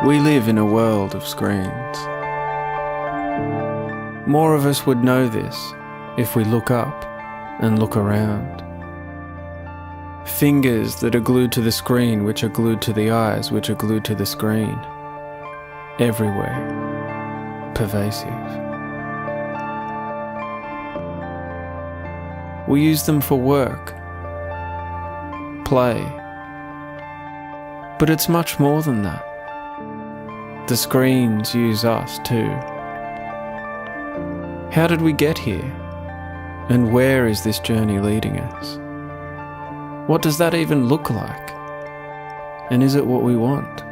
We live in a world of screens. More of us would know this if we look up and look around. Fingers that are glued to the screen, which are glued to the eyes, which are glued to the screen. Everywhere. Pervasive. We use them for work, play. But it's much more than that. The screens use us too. How did we get here? And where is this journey leading us? What does that even look like? And is it what we want?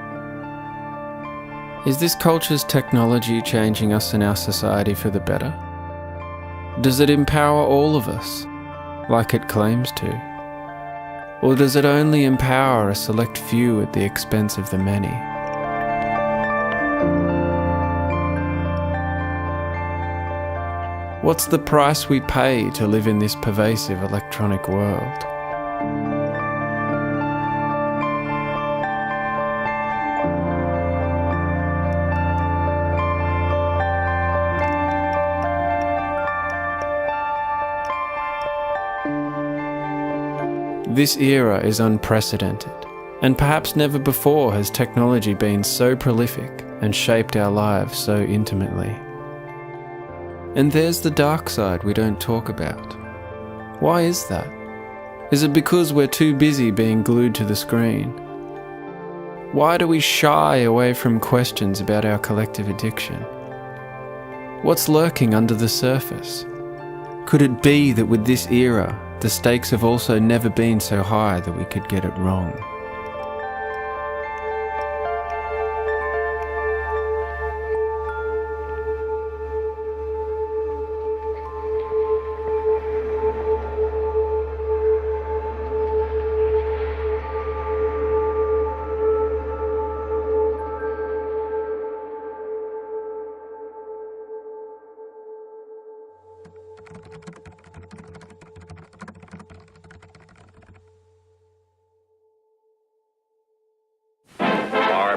Is this culture's technology changing us and our society for the better? Does it empower all of us, like it claims to? Or does it only empower a select few at the expense of the many? What's the price we pay to live in this pervasive electronic world? This era is unprecedented, and perhaps never before has technology been so prolific and shaped our lives so intimately. And there's the dark side we don't talk about. Why is that? Is it because we're too busy being glued to the screen? Why do we shy away from questions about our collective addiction? What's lurking under the surface? Could it be that with this era, the stakes have also never been so high that we could get it wrong?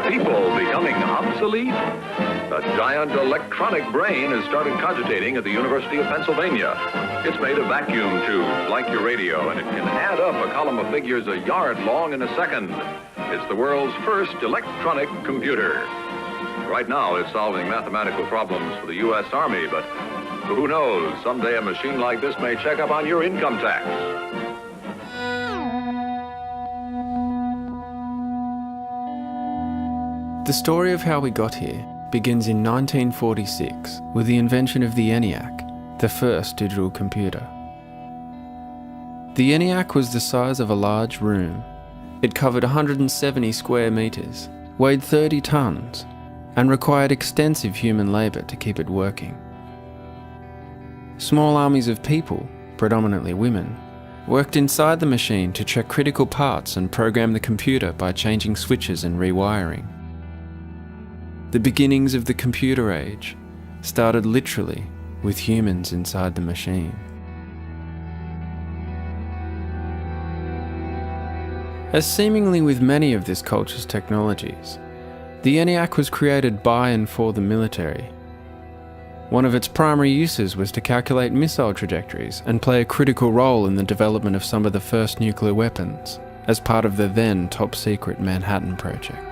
People becoming obsolete? A giant electronic brain has started cogitating at the University of Pennsylvania. It's made of vacuum tubes like your radio, and it can add up a column of figures a yard long in a second. It's the world's first electronic computer. Right now, it's solving mathematical problems for the U.S. Army, but who knows, someday a machine like this may check up on your income tax. The story of how we got here begins in 1946 with the invention of the ENIAC, the first digital computer. The ENIAC was the size of a large room. It covered 170 square metres, weighed 30 tonnes, and required extensive human labour to keep it working. Small armies of people, predominantly women, worked inside the machine to check critical parts and program the computer by changing switches and rewiring. The beginnings of the computer age started literally with humans inside the machine. As seemingly with many of this culture's technologies, the ENIAC was created by and for the military. One of its primary uses was to calculate missile trajectories and play a critical role in the development of some of the first nuclear weapons, as part of the then top-secret Manhattan Project.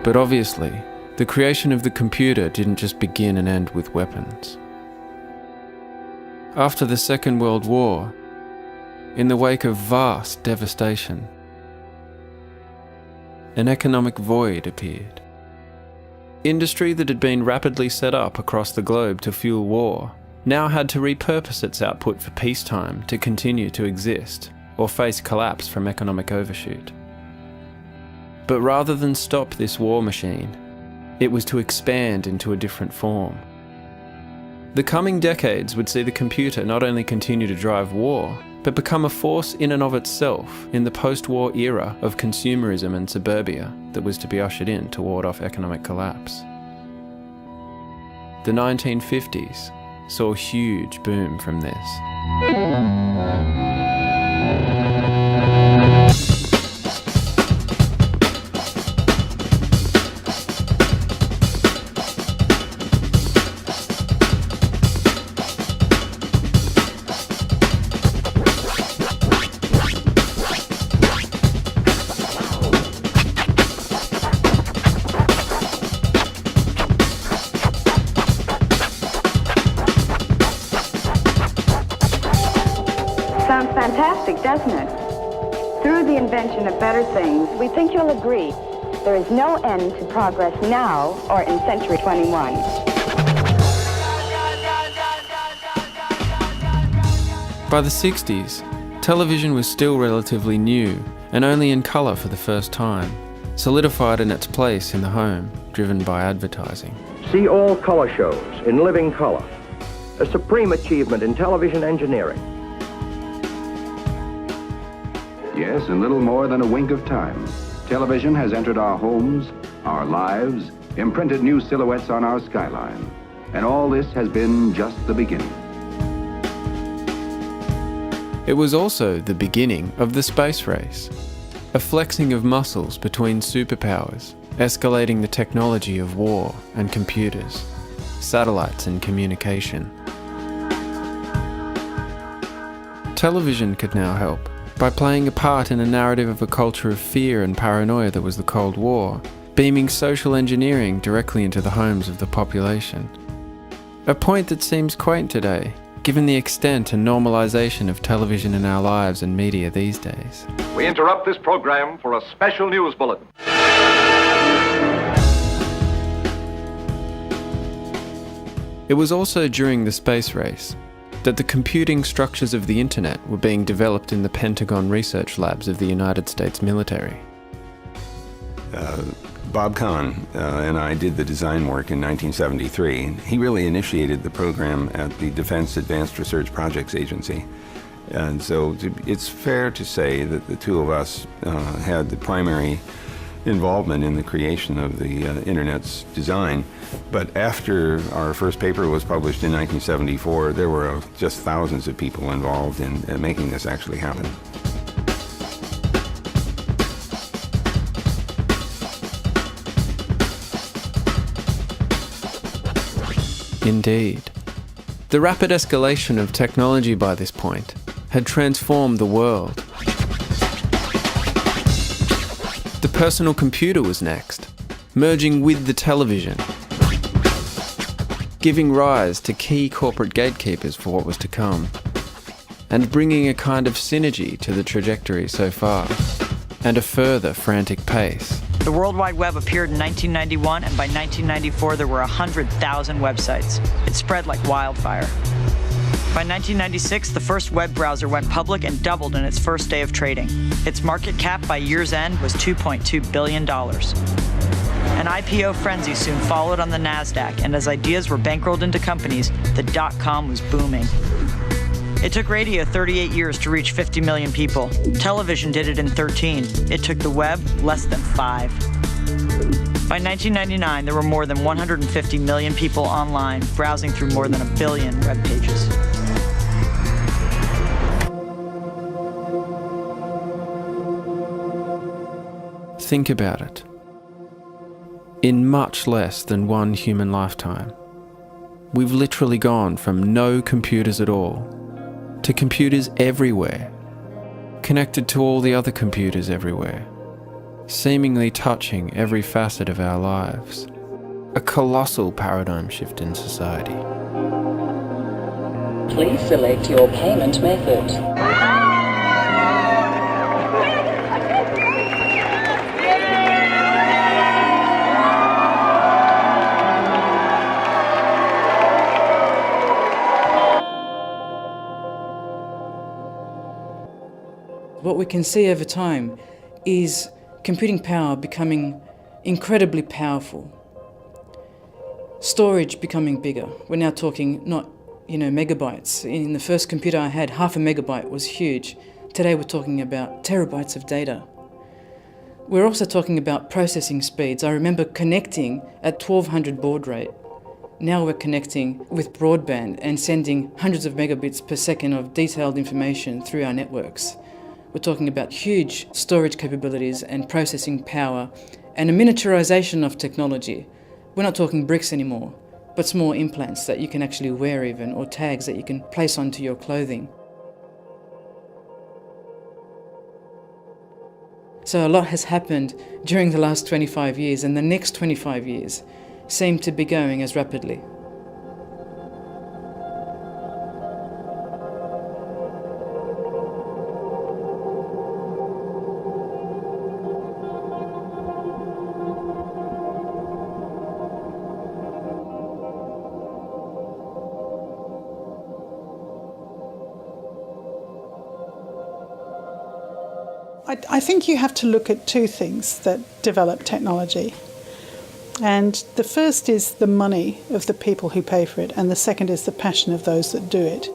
But obviously, the creation of the computer didn't just begin and end with weapons. After the Second World War, in the wake of vast devastation, an economic void appeared. Industry that had been rapidly set up across the globe to fuel war now had to repurpose its output for peacetime to continue to exist or face collapse from economic overshoot. But rather than stop this war machine, it was to expand into a different form. The coming decades would see the computer not only continue to drive war, but become a force in and of itself in the post-war era of consumerism and suburbia that was to be ushered in to ward off economic collapse. The 1950s saw a huge boom from this. Sounds fantastic, doesn't it? Through the invention of better things, we think you'll agree there is no end to progress now or in century 21. By the 60s, television was still relatively new and only in colour for the first time, solidified in its place in the home, driven by advertising. See all color shows in living color, a supreme achievement in television engineering. Yes, in little more than a wink of time, television has entered our homes, our lives, imprinted new silhouettes on our skyline. And all this has been just the beginning. It was also the beginning of the space race, a flexing of muscles between superpowers, escalating the technology of war and computers, satellites and communication. Television could now help by playing a part in a narrative of a culture of fear and paranoia that was the Cold War, beaming social engineering directly into the homes of the population. A point that seems quaint today, given the extent and normalization of television in our lives and media these days. We interrupt this program for a special news bulletin. It was also during the space race that the computing structures of the internet were being developed in the Pentagon research labs of the United States military. Bob Kahn and I did the design work in 1973. He really initiated the program at the Defense Advanced Research Projects Agency. And so it's fair to say that the two of us had the primary involvement in the creation of the Internet's design. But after our first paper was published in 1974, there were just thousands of people involved in making this actually happen. Indeed. The rapid escalation of technology by this point had transformed the world. The personal computer was next, merging with the television, giving rise to key corporate gatekeepers for what was to come, and bringing a kind of synergy to the trajectory so far, and a further frantic pace. The World Wide Web appeared in 1991, and by 1994 there were 100,000 websites. It spread like wildfire. By 1996, the first web browser went public and doubled in its first day of trading. Its market cap by year's end was $2.2 billion. An IPO frenzy soon followed on the NASDAQ, and as ideas were bankrolled into companies, the dot-com was booming. It took radio 38 years to reach 50 million people. Television did it in 13. It took the web less than 5. By 1999, there were more than 150 million people online, browsing through more than 1 billion web pages. Think about it. In much less than one human lifetime, we've literally gone from no computers at all to computers everywhere, connected to all the other computers everywhere, seemingly touching every facet of our lives. A colossal paradigm shift in society. Please select your payment method. What we can see over time is computing power becoming incredibly powerful. Storage becoming bigger. We're now talking not megabytes. In the first computer I had, 0.5 megabyte was huge. Today we're talking about terabytes of data. We're also talking about processing speeds. I remember connecting at 1200 baud rate. Now we're connecting with broadband and sending hundreds of megabits per second of detailed information through our networks. We're talking about huge storage capabilities and processing power and a miniaturization of technology. We're not talking bricks anymore, but small implants that you can actually wear even, or tags that you can place onto your clothing. So a lot has happened during the last 25 years, and the next 25 years seem to be going as rapidly. I think you have to look at two things that develop technology. And the first is the money of the people who pay for it, and the second is the passion of those that do it.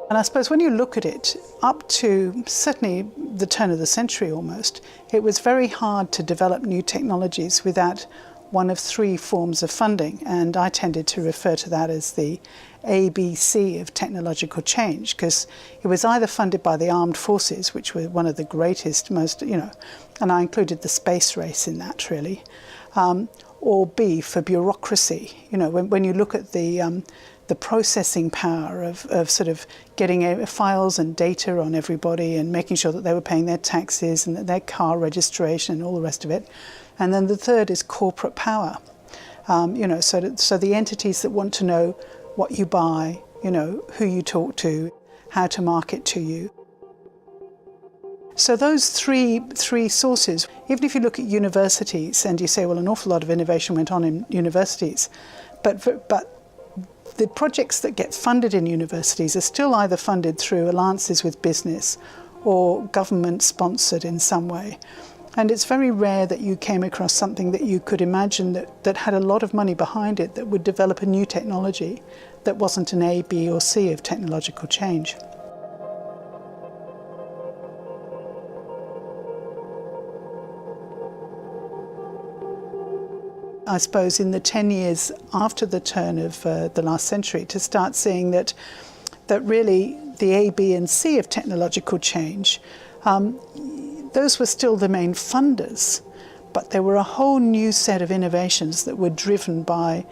And I suppose when you look at it, up to certainly the turn of the century almost, it was very hard to develop new technologies without one of three forms of funding, and I tended to refer to that as the ABC of technological change, because it was either funded by the armed forces, which were one of the greatest, most, and I included the space race in that really, or B, for bureaucracy. When you look at the processing power of sort of getting files and data on everybody and making sure that they were paying their taxes and their car registration and all the rest of it. And then the third is corporate power. So the entities that want to know what you buy, who you talk to, how to market to you. So those three sources, even if you look at universities and you say, well, an awful lot of innovation went on in universities, but the projects that get funded in universities are still either funded through alliances with business or government sponsored in some way. And it's very rare that you came across something that you could imagine that had a lot of money behind it that would develop a new technology that wasn't an A, B or C of technological change. I suppose in the 10 years after the turn of the last century, to start seeing that really the A, B and C of technological change, those were still the main funders, but there were a whole new set of innovations that were driven by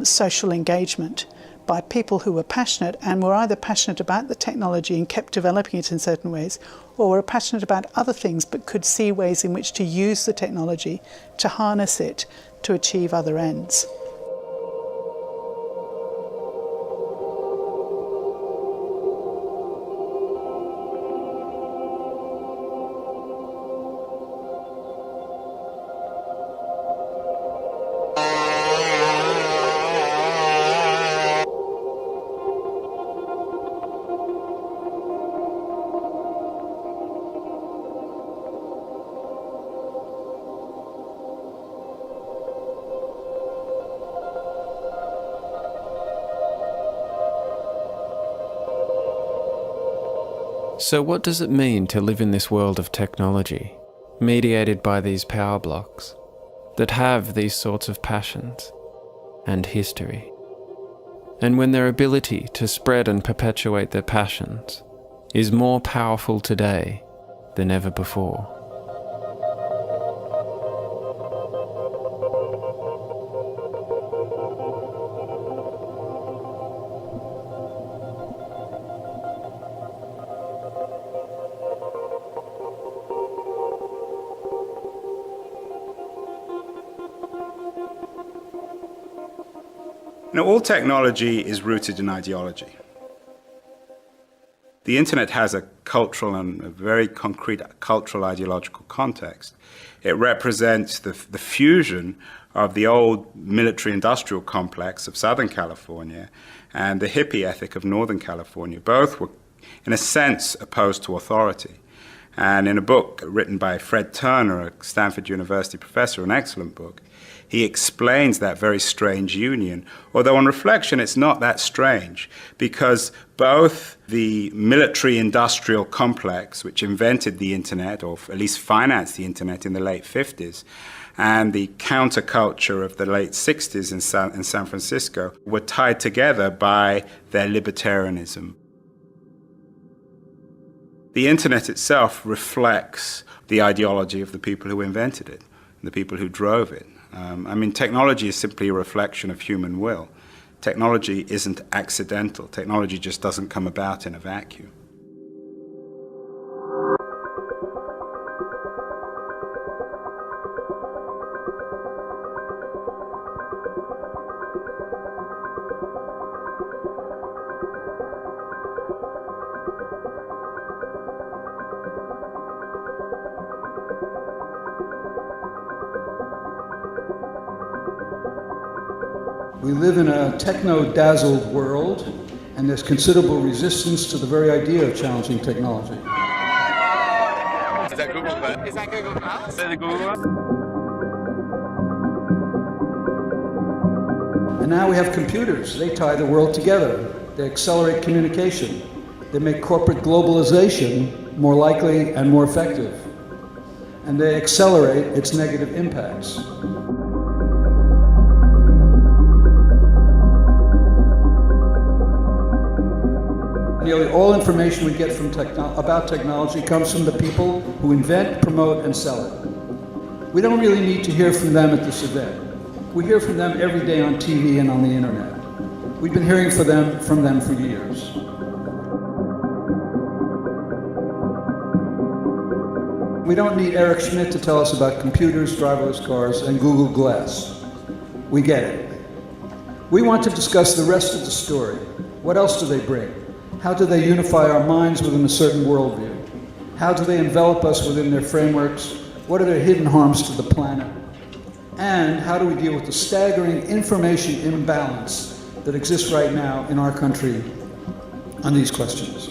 social engagement, by people who were passionate and were either passionate about the technology and kept developing it in certain ways, or were passionate about other things but could see ways in which to use the technology, to harness it, to achieve other ends. So what does it mean to live in this world of technology, mediated by these power blocks, that have these sorts of passions and history? And when their ability to spread and perpetuate their passions is more powerful today than ever before. All technology is rooted in ideology. The internet has a cultural and a very concrete cultural ideological context. It represents the fusion of the old military-industrial complex of Southern California and the hippie ethic of Northern California. Both were, in a sense, opposed to authority. And in a book written by Fred Turner, a Stanford University professor, an excellent book, he explains that very strange union. Although on reflection, it's not that strange, because both the military-industrial complex, which invented the internet, or at least financed the internet in the late 50s, and the counterculture of the late 60s in San Francisco were tied together by their libertarianism. The internet itself reflects the ideology of the people who invented it, the people who drove it. Technology is simply a reflection of human will. Technology isn't accidental. Technology just doesn't come about in a vacuum. We live in a techno-dazzled world, and there's considerable resistance to the very idea of challenging technology. Is that Google Glass? Is that Google Glass? Is that Google Glass? And now we have computers. They tie the world together. They accelerate communication. They make corporate globalization more likely and more effective. And they accelerate its negative impacts. Nearly all information we get from about technology comes from the people who invent, promote, and sell it. We don't really need to hear from them at this event. We hear from them every day on TV and on the internet. We've been hearing from them for years. We don't need Eric Schmidt to tell us about computers, driverless cars, and Google Glass. We get it. We want to discuss the rest of the story. What else do they bring? How do they unify our minds within a certain worldview? How do they envelop us within their frameworks? What are their hidden harms to the planet? And how do we deal with the staggering information imbalance that exists right now in our country on these questions?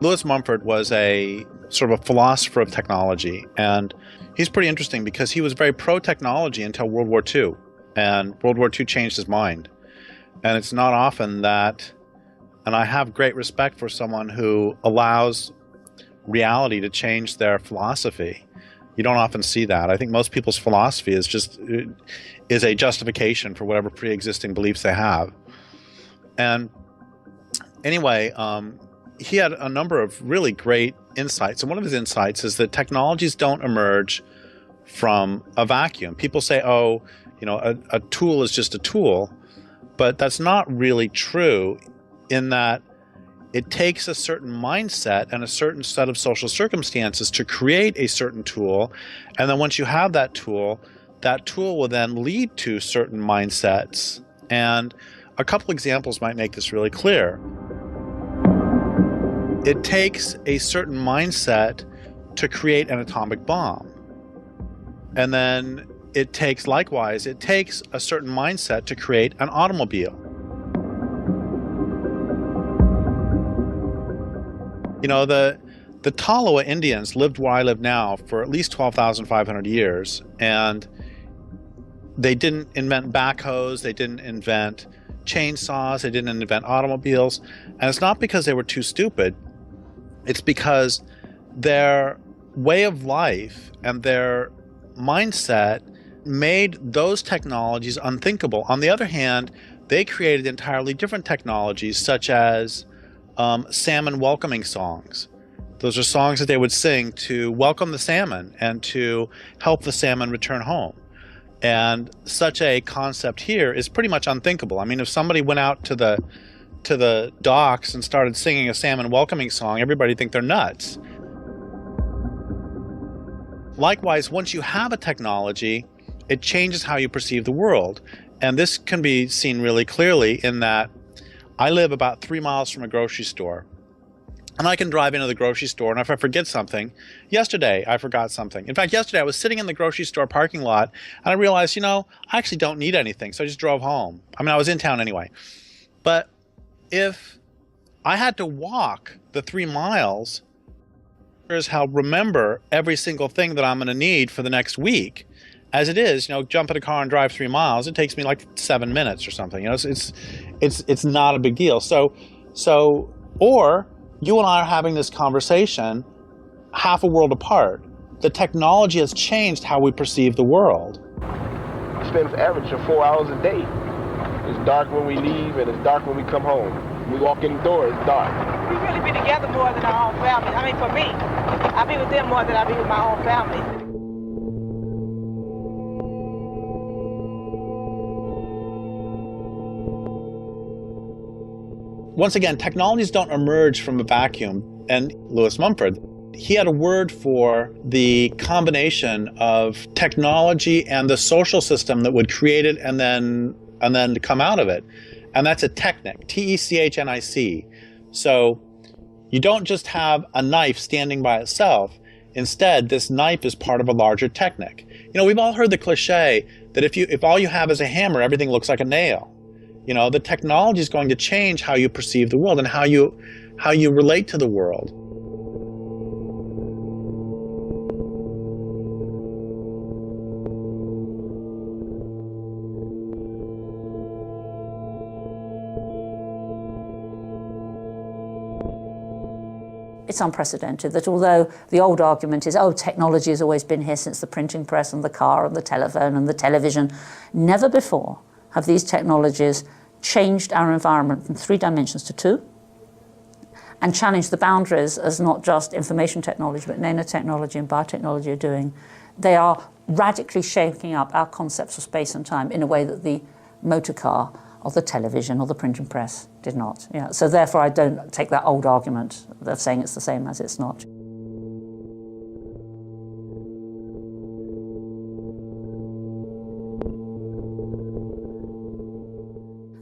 Lewis Mumford was a sort of a philosopher of technology, and he's pretty interesting because he was very pro-technology until World War II, and World War II changed his mind. And it's not often that, and I have great respect for someone who allows reality to change their philosophy. You don't often see that. I think most people's philosophy is a justification for whatever pre-existing beliefs they have. And anyway, he had a number of really great insights. And one of his insights is that technologies don't emerge from a vacuum. People say, oh, a tool is just a tool. But that's not really true, in that it takes a certain mindset and a certain set of social circumstances to create a certain tool. And then once you have that tool will then lead to certain mindsets. And a couple examples might make this really clear. It takes a certain mindset to create an atomic bomb. And then it takes a certain mindset to create an automobile. The Tolowa Indians lived where I live now for at least 12,500 years, and they didn't invent backhoes, they didn't invent chainsaws, they didn't invent automobiles. And it's not because they were too stupid. It's because their way of life and their mindset made those technologies unthinkable. On the other hand, they created entirely different technologies, such as salmon welcoming songs. Those are songs that they would sing to welcome the salmon and to help the salmon return home. And such a concept here is pretty much unthinkable. I mean, if somebody went out to the docks and started singing a salmon welcoming song, everybody would think they're nuts. Likewise, once you have a technology, it changes how you perceive the world. And this can be seen really clearly in that I live about 3 miles from a grocery store. And I can drive into the grocery store, and if I forget something, yesterday I forgot something. In fact, yesterday I was sitting in the grocery store parking lot, and I realized, I actually don't need anything, so I just drove home. I mean, I was in town anyway. But if I had to walk the 3 miles, here's how remember every single thing that I'm going to need for the next week. As it is, jump in a car and drive 3 miles, it takes me like 7 minutes or something. It's not a big deal. Or you and I are having this conversation half a world apart. The technology has changed how we perceive the world. I spend an average of 4 hours a day. It's dark when we leave and it's dark when we come home. When we walk in the door, it's dark. We really be together more than our own family. I mean, for me, I be with them more than I be with my own family. Once again, technologies don't emerge from a vacuum. And Lewis Mumford, he had a word for the combination of technology and the social system that would create it and then come out of it. And that's a technic, T-E-C-H-N-I-C. So you don't just have a knife standing by itself. Instead, this knife is part of a larger technic. We've all heard the cliche that if all you have is a hammer, everything looks like a nail. The technology is going to change how you perceive the world and how you relate to the world. It's unprecedented that although the old argument is, technology has always been here since the printing press and the car and the telephone and the television, never before have these technologies changed our environment from 3 dimensions to 2 and challenged the boundaries as not just information technology but nanotechnology and biotechnology are doing. They are radically shaking up our concepts of space and time in a way that the motor car or the television or the printing press did not. So therefore I don't take that old argument of saying it's the same as it's not.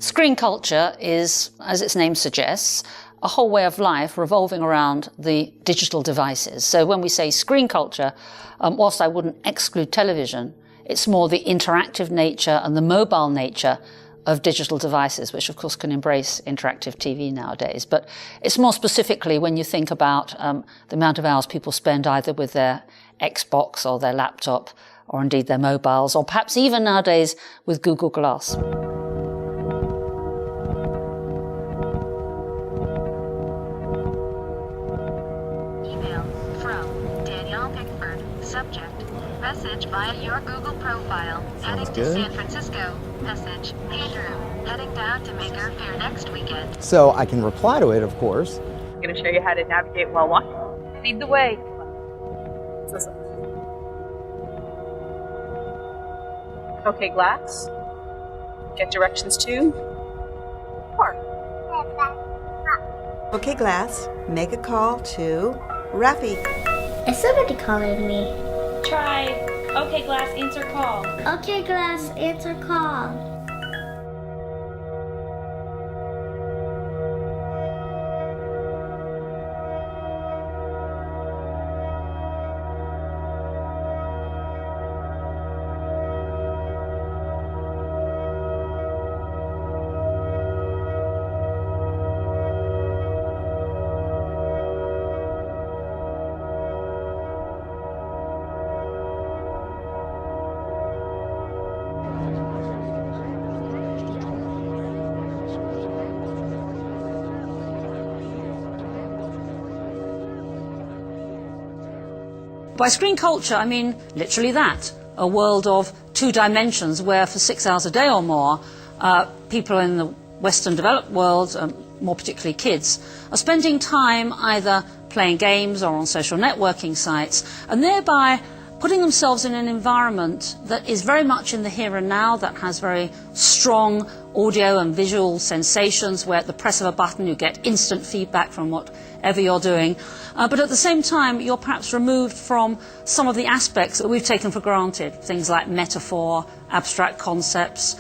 Screen culture is, as its name suggests, a whole way of life revolving around the digital devices. So when we say screen culture, whilst I wouldn't exclude television, it's more the interactive nature and the mobile nature of digital devices, which of course can embrace interactive TV nowadays. But it's more specifically when you think about the amount of hours people spend either with their Xbox or their laptop, or indeed their mobiles, or perhaps even nowadays with Google Glass. Message via your Google profile. Heading to San Francisco. Message. Hey Drew, heading down to make our fair next weekend. So I can reply to it, of course. I'm going to show you how to navigate while walking. Lead the way. Okay, Glass. Get directions to park. Okay, Glass. Make a call to Rafi. Is somebody calling me? Try, okay, Glass, answer call. Okay, Glass, answer call. By screen culture, I mean literally that, a world of 2 dimensions where for 6 hours a day or more, people in the Western developed world, more particularly kids, are spending time either playing games or on social networking sites, and thereby putting themselves in an environment that is very much in the here and now, that has very strong audio and visual sensations where at the press of a button you get instant feedback from whatever you're doing. But at the same time, you're perhaps removed from some of the aspects that we've taken for granted, things like metaphor, abstract concepts,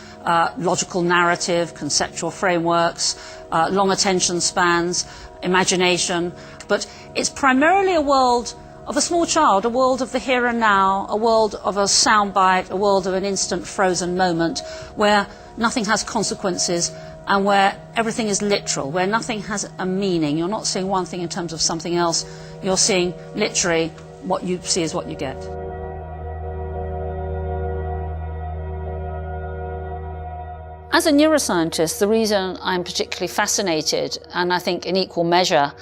logical narrative, conceptual frameworks, long attention spans, imagination, but it's primarily a world of a small child, a world of the here and now, a world of a soundbite, a world of an instant frozen moment where nothing has consequences and where everything is literal, where nothing has a meaning. You're not seeing one thing in terms of something else, you're seeing literally what you see is what you get. As a neuroscientist, the reason I'm particularly fascinated, and I think in equal measure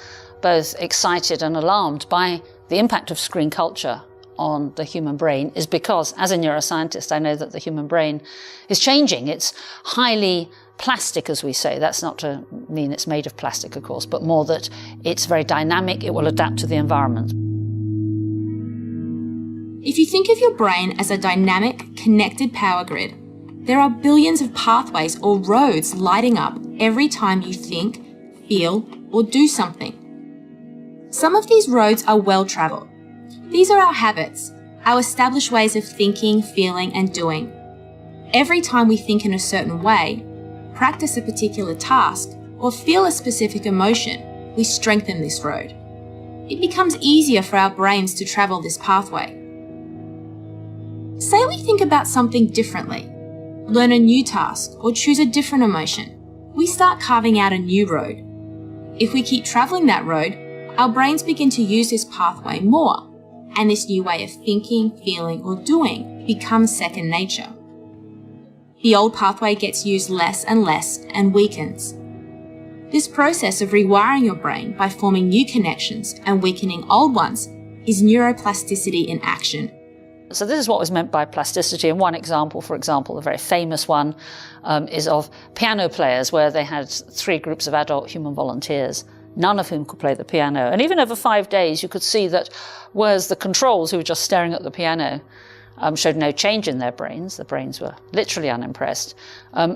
both excited and alarmed by the impact of screen culture on the human brain, is because as a neuroscientist I know that the human brain is changing. It's highly plastic, as we say. That's not to mean it's made of plastic, of course, but more that it's very dynamic, it will adapt to the environment. If you think of your brain as a dynamic, connected power grid, there are billions of pathways or roads lighting up every time you think, feel, or do something. Some of these roads are well-travelled. These are our habits, our established ways of thinking, feeling, and doing. Every time we think in a certain way, practice a particular task, or feel a specific emotion, we strengthen this road. It becomes easier for our brains to travel this pathway. Say we think about something differently, learn a new task, or choose a different emotion. We start carving out a new road. If we keep travelling that road, our brains begin to use this pathway more, and this new way of thinking, feeling, or doing becomes second nature. The old pathway gets used less and less and weakens. This process of rewiring your brain by forming new connections and weakening old ones is neuroplasticity in action. So this is what was meant by plasticity, and one example, for example, a very famous one, is of piano players, where they had 3 groups of adult human volunteers, none of whom could play the piano. And even over 5 days, you could see that whereas the controls, who were just staring at the piano, showed no change in their brains, the brains were literally unimpressed,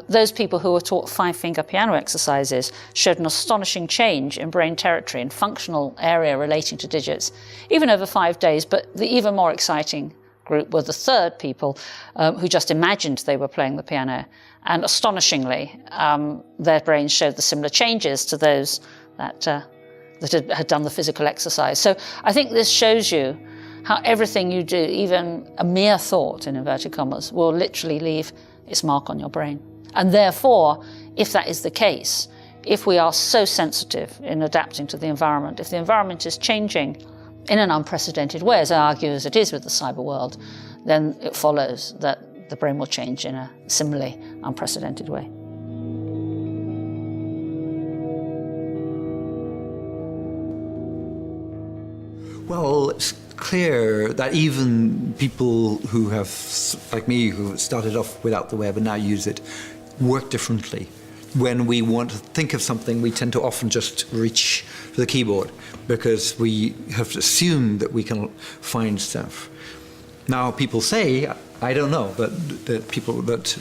those people who were taught 5-finger piano exercises showed an astonishing change in brain territory and functional area relating to digits, even over 5 days. But the even more exciting group were the third people who just imagined they were playing the piano. And astonishingly, their brains showed the similar changes to those that had done the physical exercise. So I think this shows you how everything you do, even a mere thought, in inverted commas, will literally leave its mark on your brain. And therefore, if that is the case, if we are so sensitive in adapting to the environment, if the environment is changing in an unprecedented way, as I argue as it is with the cyber world, then it follows that the brain will change in a similarly unprecedented way. Well, it's clear that even people who have, like me, who started off without the web and now use it, work differently. When we want to think of something, we tend to often just reach for the keyboard because we have assumed that we can find stuff. Now, people say, I don't know, but that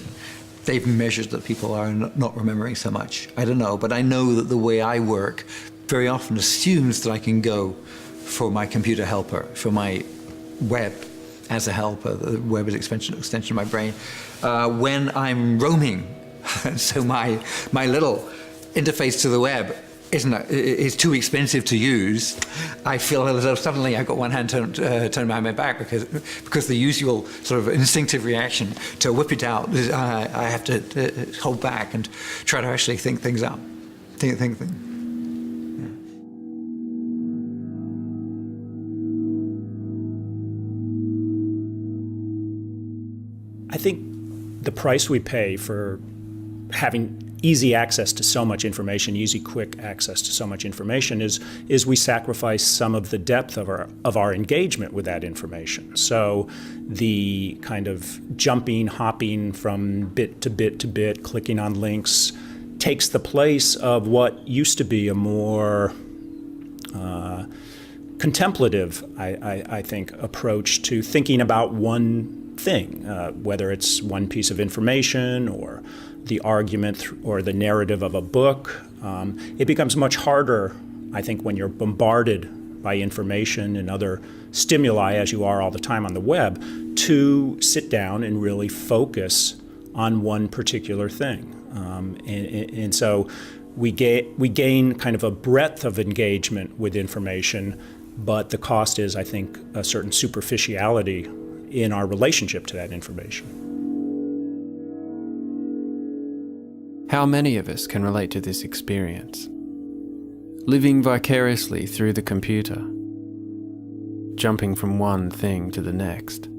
they've measured that people are not remembering so much. I don't know, but I know that the way I work very often assumes that I can go for my computer helper, for my web as a helper. The web is an extension of my brain. When I'm roaming, so my little interface to the web is too expensive to use, I feel as though suddenly I've got one hand turned behind my back because the usual sort of instinctive reaction to whip it out is I have to hold back and try to actually think things up. I think the price we pay for having easy access to so much information, easy, quick access to so much information is we sacrifice some of the depth of our engagement with that information. So the kind of jumping, hopping from bit to bit to bit, clicking on links, takes the place of what used to be a more contemplative, I think, approach to thinking about one thing, whether it's one piece of information or the argument or the narrative of a book. It becomes much harder, I think, when you're bombarded by information and other stimuli, as you are all the time on the web, to sit down and really focus on one particular thing. And so we gain kind of a breadth of engagement with information, but the cost is, I think, a certain superficiality in our relationship to that information. How many of us can relate to this experience? Living vicariously through the computer, jumping from one thing to the next.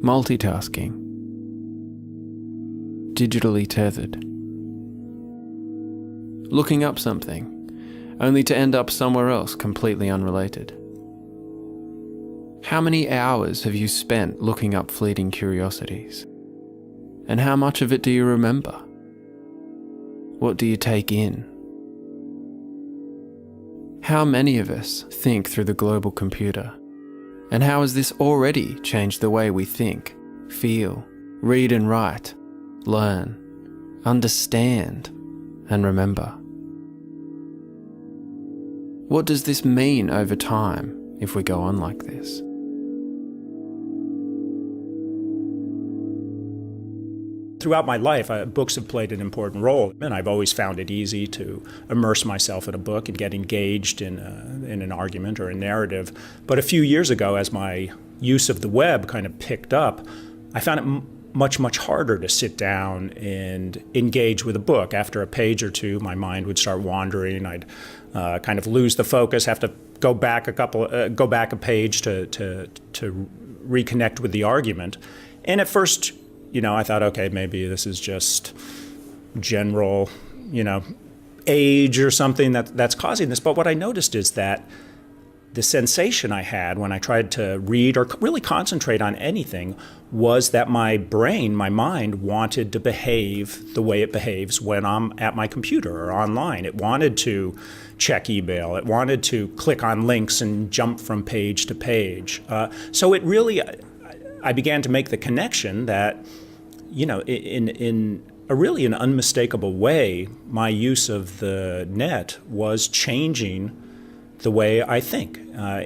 Multitasking, digitally tethered. Looking up something, only to end up somewhere else completely unrelated. How many hours have you spent looking up fleeting curiosities? And how much of it do you remember? What do you take in? How many of us think through the global computer? And how has this already changed the way we think, feel, read and write, learn, understand, and remember? What does this mean over time if we go on like this? Throughout my life, books have played an important role, and I've always found it easy to immerse myself in a book and get engaged in an argument or a narrative. But a few years ago, as my use of the web kind of picked up, I found it much harder to sit down and engage with a book. After a page or two, my mind would start wandering. I'd kind of lose the focus, have to go back a page to reconnect with the argument. And at first, I thought, okay, maybe this is just general, age or something that's causing this. But what I noticed is that the sensation I had when I tried to read or really concentrate on anything was that my brain, my mind, wanted to behave the way it behaves when I'm at my computer or online. It wanted to check email. It wanted to click on links and jump from page to page. So it really, I began to make the connection that, in a really an unmistakable way, my use of the net was changing the way I think,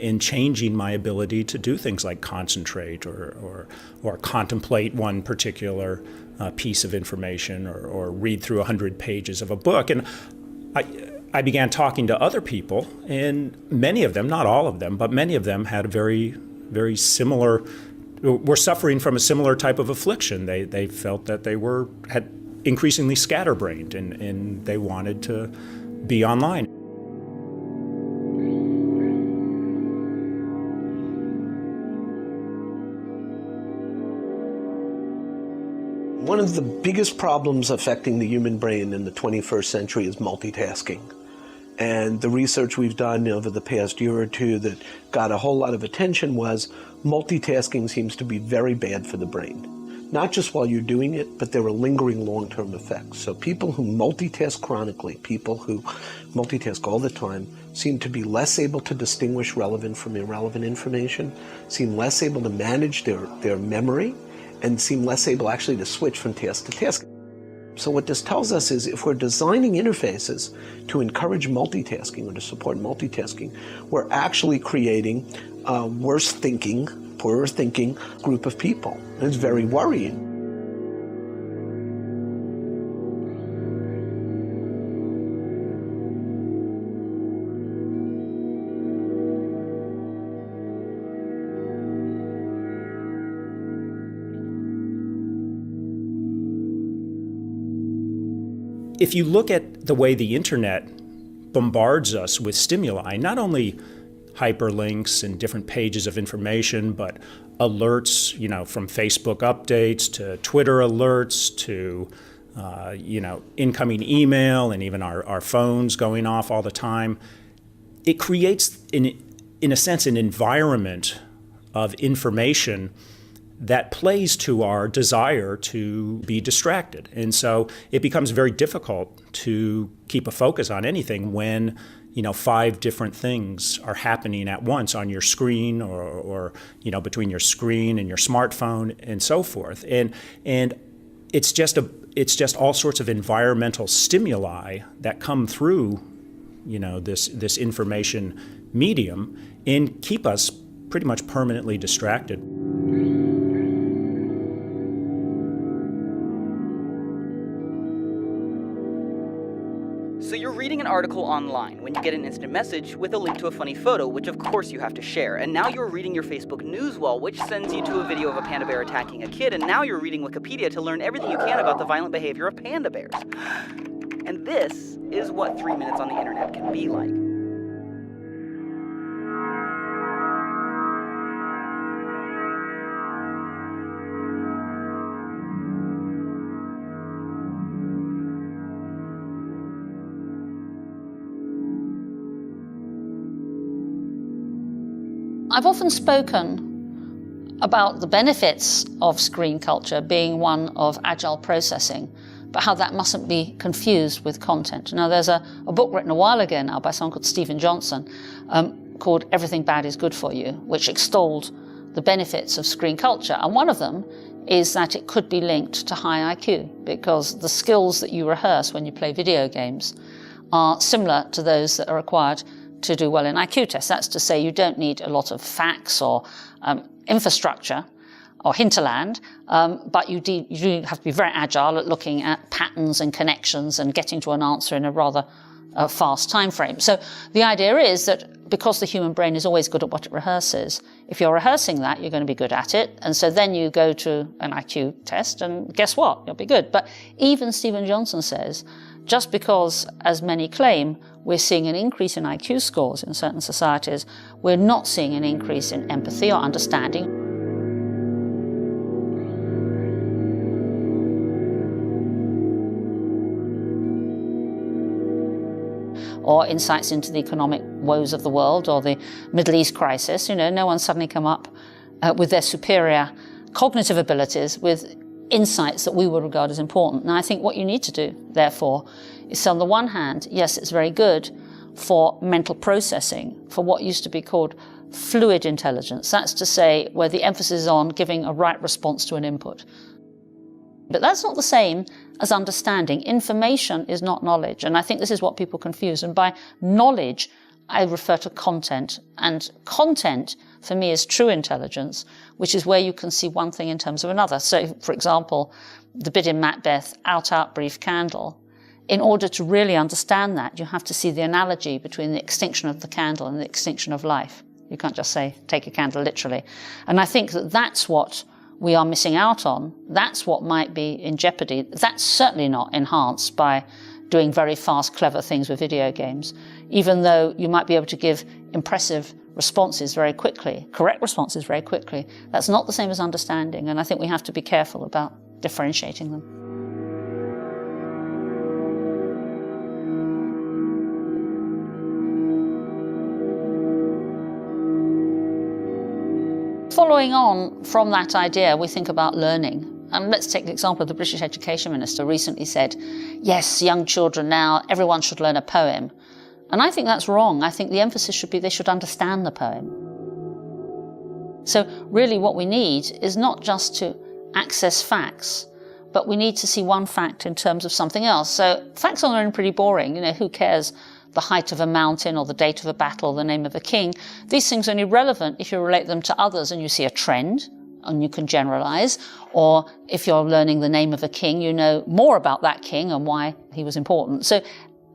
in changing my ability to do things like concentrate or contemplate one particular piece of information or read through 100 pages of a book. And I began talking to other people, and many of them, not all of them, but many of them had a very similar, were suffering from a similar type of affliction. They felt that they had increasingly scatterbrained and they wanted to be online. One of the biggest problems affecting the human brain in the 21st century is multitasking. And the research we've done over the past year or two that got a whole lot of attention was multitasking seems to be very bad for the brain. Not just while you're doing it, but there are lingering long-term effects. So people who multitask chronically, people who multitask all the time, seem to be less able to distinguish relevant from irrelevant information, seem less able to manage their memory, and seem less able actually to switch from task to task. So what this tells us is if we're designing interfaces to encourage multitasking or to support multitasking, we're actually creating a worse thinking, poorer thinking group of people. And it's very worrying. If you look at the way the internet bombards us with stimuli, not only hyperlinks and different pages of information, but alerts, from Facebook updates to Twitter alerts to, incoming email and even our phones going off all the time, it creates, in a sense, an environment of information that plays to our desire to be distracted. And so it becomes very difficult to keep a focus on anything when 5 different things are happening at once on your screen or between your screen and your smartphone and so forth. And it's just all sorts of environmental stimuli that come through this information medium and keep us pretty much permanently distracted. article online when you get an instant message with a link to a funny photo, which of course you have to share. And now you're reading your Facebook news wall, which sends you to a video of a panda bear attacking a kid. And now you're reading Wikipedia to learn everything you can about the violent behavior of panda bears. And this is what 3 minutes on the internet can be like. I've often spoken about the benefits of screen culture being one of agile processing, but how that mustn't be confused with content. Now, there's a book written a while ago now by someone called Stephen Johnson called Everything Bad is Good for You, which extolled the benefits of screen culture. And one of them is that it could be linked to high IQ, because the skills that you rehearse when you play video games are similar to those that are required to do well in IQ tests. That's to say, you don't need a lot of facts or infrastructure or hinterland, but you do have to be very agile at looking at patterns and connections and getting to an answer in a rather fast time frame. So the idea is that because the human brain is always good at what it rehearses, if you're rehearsing that, you're going to be good at it. And so then you go to an IQ test and guess what? You'll be good. But even Stephen Johnson says, just because, as many claim, we're seeing an increase in IQ scores in certain societies, we're not seeing an increase in empathy or understanding. Or insights into the economic woes of the world or the Middle East crisis. You know, no one's suddenly come up with their superior cognitive abilities with insights that we would regard as important. And I think what you need to do, therefore, is on the one hand, yes, it's very good for mental processing, for what used to be called fluid intelligence. That's to say, where the emphasis is on giving a right response to an input. But that's not the same as understanding. Information is not knowledge. And I think this is what people confuse. And by knowledge, I refer to content. And content, for me, is true intelligence, which is where you can see one thing in terms of another. So, for example, the bit in Macbeth, out, brief candle. In order to really understand that, you have to see the analogy between the extinction of the candle and the extinction of life. You can't just say, take a candle literally. And I think that that's what we are missing out on. That's what might be in jeopardy. That's certainly not enhanced by doing very fast, clever things with video games, even though you might be able to give impressive responses very quickly, correct responses very quickly. That's not the same as understanding, and I think we have to be careful about differentiating them. Following on from that idea, we think about learning. And let's take the example of the British Education Minister recently said, yes, young children now, everyone should learn a poem. And I think that's wrong. I think the emphasis should be they should understand the poem. So really what we need is not just to access facts, but we need to see one fact in terms of something else. So facts on their own are pretty boring. You know, who cares the height of a mountain or the date of a battle or the name of a king? These things are only relevant if you relate them to others and you see a trend and you can generalize. Or if you're learning the name of a king, you know more about that king and why he was important. So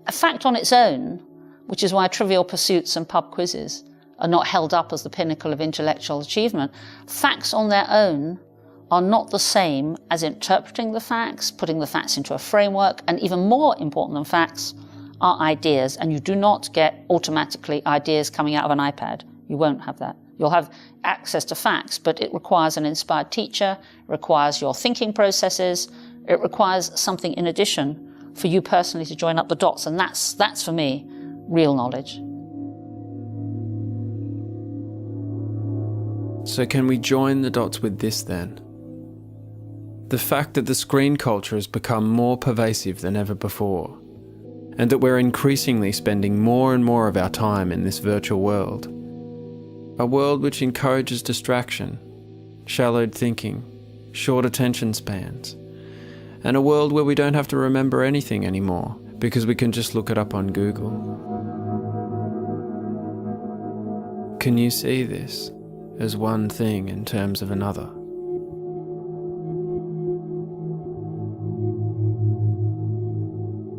a fact on its own, which is why Trivial Pursuits and pub quizzes are not held up as the pinnacle of intellectual achievement, facts on their own are not the same as interpreting the facts, putting the facts into a framework, and even more important than facts are ideas. And you do not get automatically ideas coming out of an iPad. You won't have that. You'll have access to facts, but it requires an inspired teacher, it requires your thinking processes, it requires something in addition for you personally to join up the dots. And that's for me, real knowledge. So can we join the dots with this then? The fact that the screen culture has become more pervasive than ever before, and that we're increasingly spending more and more of our time in this virtual world. A world which encourages distraction, shallowed thinking, short attention spans, and a world where we don't have to remember anything anymore because we can just look it up on Google. Can you see this as one thing in terms of another?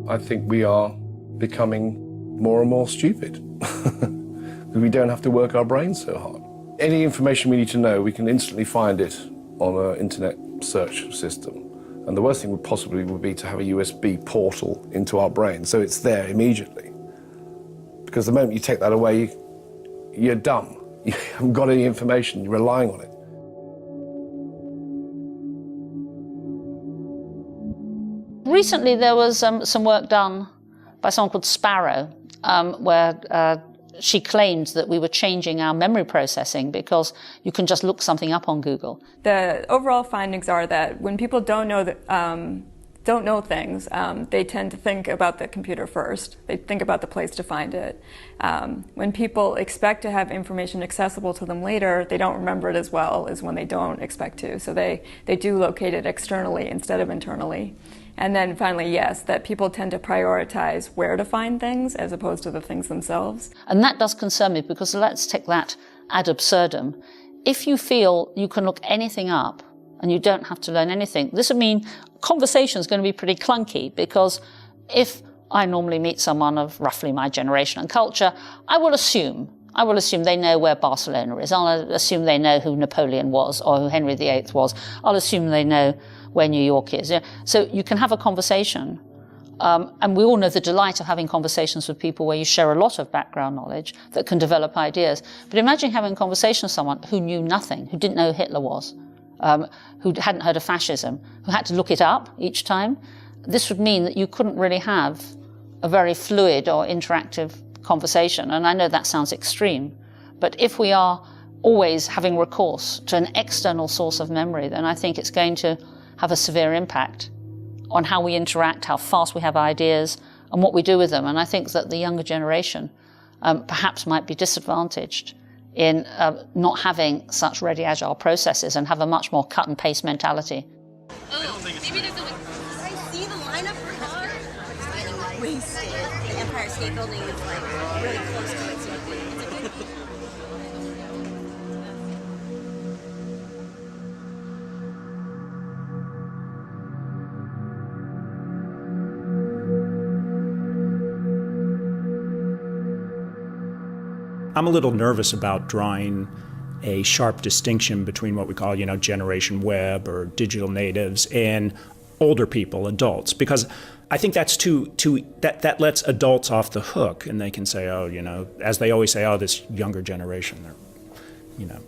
I think we are becoming more and more stupid. We don't have to work our brains so hard. Any information we need to know, we can instantly find it on an internet search system. And the worst thing would be to have a USB portal into our brain, so it's there immediately. Because the moment you take that away, you're dumb. You haven't got any information, you're relying on it. Recently there was some work done by someone called Sparrow, where she claimed that we were changing our memory processing because you can just look something up on Google. The overall findings are that when people don't know things, they tend to think about the computer first. They think about the place to find it. When people expect to have information accessible to them later, they don't remember it as well as when they don't expect to. So they do locate it externally instead of internally. And then finally, yes, that people tend to prioritize where to find things as opposed to the things themselves. And that does concern me because let's take that ad absurdum. If you feel you can look anything up and you don't have to learn anything, this would mean conversation is going to be pretty clunky, because if I normally meet someone of roughly my generation and culture, I will assume they know where Barcelona is. I'll assume they know who Napoleon was or who Henry VIII was. I'll assume they know where New York is. So you can have a conversation, and we all know the delight of having conversations with people where you share a lot of background knowledge that can develop ideas. But imagine having a conversation with someone who knew nothing, who didn't know who Hitler was, who hadn't heard of fascism, who had to look it up each time. This would mean that you couldn't really have a very fluid or interactive conversation. And I know that sounds extreme, but if we are always having recourse to an external source of memory, then I think it's going to have a severe impact on how we interact, how fast we have ideas, and what we do with them. And I think that the younger generation perhaps might be disadvantaged in not having such ready, agile processes and have a much more cut and paste mentality. Oh, maybe there's a... Did I see the lineup for car? It's getting wasted. The Empire State Building is like really close to it, so it's a good... I'm a little nervous about drawing a sharp distinction between what we call, Generation Web or digital natives and older people, adults, because I think that's that lets adults off the hook, and they can say, as they always say, this younger generation, they're,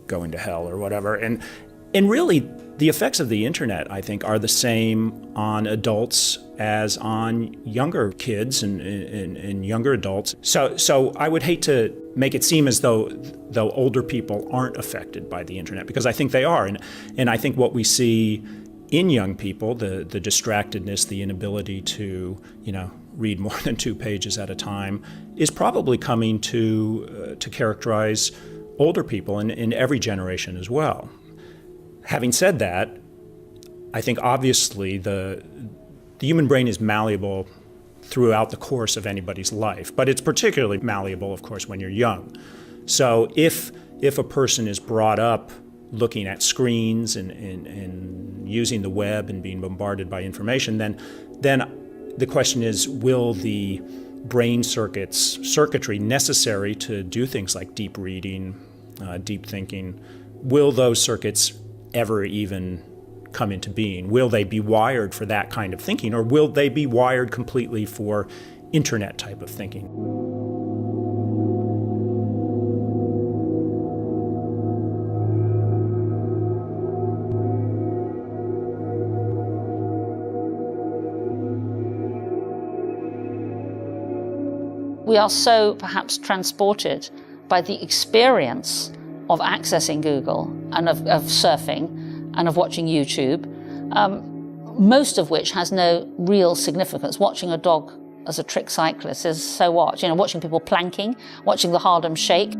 going to hell or whatever. And really, the effects of the internet, I think, are the same on adults as on younger kids and younger adults. So I would hate to make it seem as though older people aren't affected by the internet, because I think they are. And I think what we see in young people, the distractedness, the inability to, read more than 2 pages at a time, is probably coming to characterize older people in every generation as well. Having said that, I think obviously the human brain is malleable throughout the course of anybody's life, but it's particularly malleable, of course, when you're young. So if a person is brought up looking at screens and using the web and being bombarded by information, then the question is, will the brain circuitry necessary to do things like deep reading, deep thinking, will those circuits ever even come into being? Will they be wired for that kind of thinking, or will they be wired completely for internet type of thinking? We are so perhaps transported by the experience of accessing Google and of surfing and of watching YouTube, most of which has no real significance. Watching a dog as a trick cyclist is so what? Watching people planking, watching the Harlem Shake.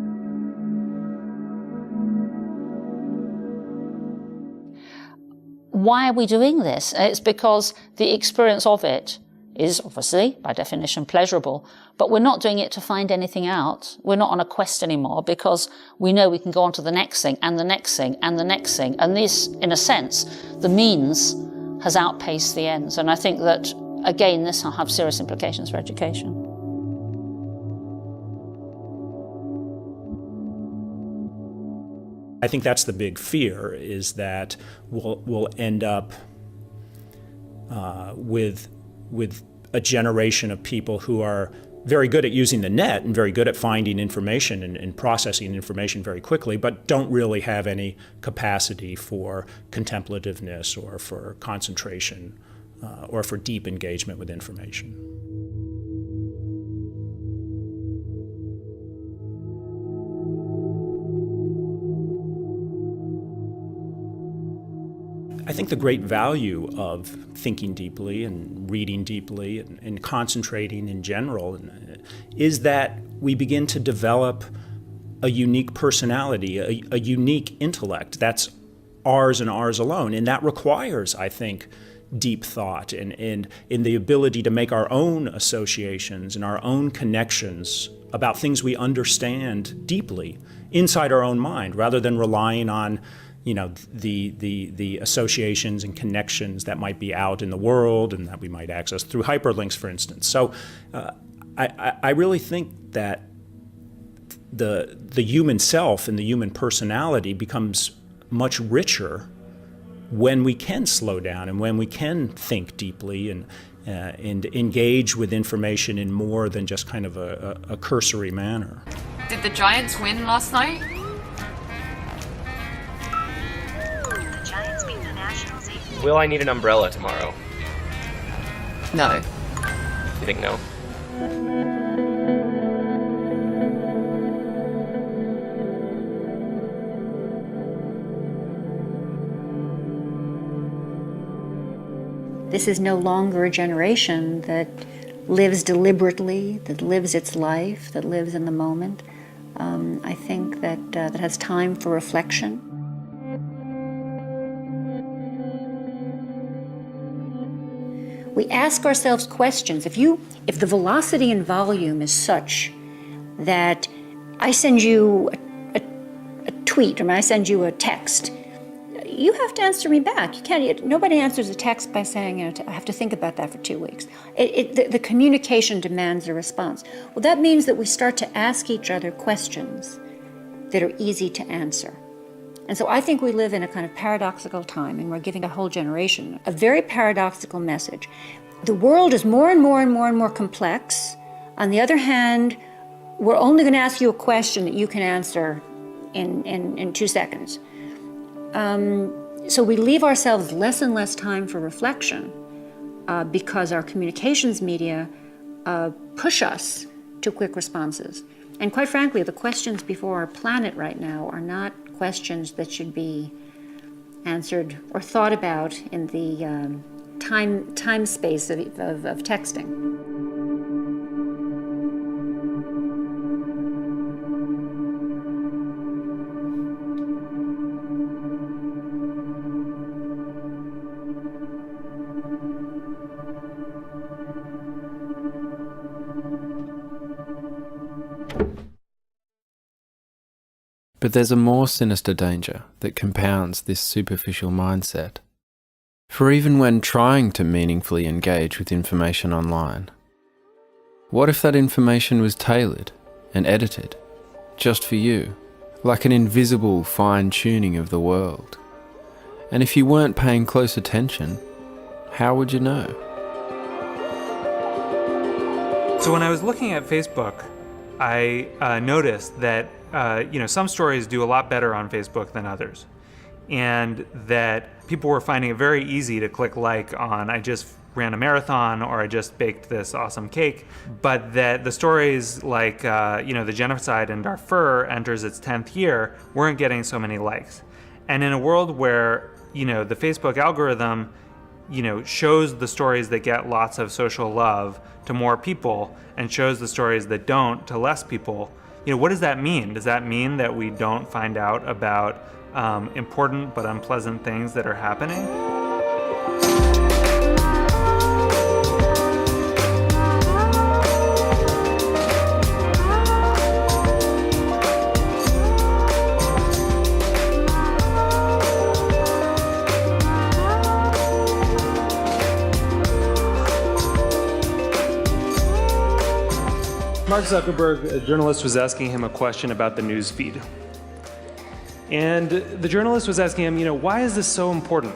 Why are we doing this? It's because the experience of it is obviously, by definition, pleasurable, but we're not doing it to find anything out. We're not on a quest anymore, because we know we can go on to the next thing and the next thing and the next thing. And this, in a sense, the means has outpaced the ends. And I think that, again, this will have serious implications for education. I think that's the big fear, is that we'll end up with a generation of people who are very good at using the net and very good at finding information and processing information very quickly, but don't really have any capacity for contemplativeness or for concentration or for deep engagement with information. I think the great value of thinking deeply and reading deeply and concentrating in general is that we begin to develop a unique personality, a unique intellect that's ours and ours alone. And that requires, I think, deep thought and in the ability to make our own associations and our own connections about things we understand deeply inside our own mind, rather than relying on the associations and connections that might be out in the world and that we might access through hyperlinks, for instance. So I really think that the human self and the human personality becomes much richer when we can slow down and when we can think deeply and engage with information in more than just kind of a cursory manner. Did the Giants win last night? Will I need an umbrella tomorrow? No. You think no? This is no longer a generation that lives deliberately, that lives its life, that lives in the moment. I think that has time for reflection. We ask ourselves questions. If the velocity and volume is such that I send you a tweet or I send you a text, you have to answer me back. You can't. Nobody answers a text by saying, I have to think about that for 2 weeks. The communication demands a response. Well, that means that we start to ask each other questions that are easy to answer. And so I think we live in a kind of paradoxical time, and we're giving a whole generation a very paradoxical message. The world is more and more and more and more complex. On the other hand, we're only going to ask you a question that you can answer in 2 seconds. So we leave ourselves less and less time for reflection because our communications media push us to quick responses. And quite frankly, the questions before our planet right now are not questions that should be answered or thought about in the time space of texting. But there's a more sinister danger that compounds this superficial mindset. For even when trying to meaningfully engage with information online, what if that information was tailored and edited just for you, like an invisible fine-tuning of the world? And if you weren't paying close attention, how would you know? So when I was looking at Facebook, I noticed that some stories do a lot better on Facebook than others, and that people were finding it very easy to click like on I just ran a marathon or I just baked this awesome cake, but that the stories like the genocide in Darfur enters its 10th year weren't getting so many likes. And in a world where the Facebook algorithm shows the stories that get lots of social love to more people and shows the stories that don't to less people, what does that mean? Does that mean that we don't find out about important but unpleasant things that are happening? Mark Zuckerberg, a journalist, was asking him a question about the news feed. And the journalist was asking him, why is this so important?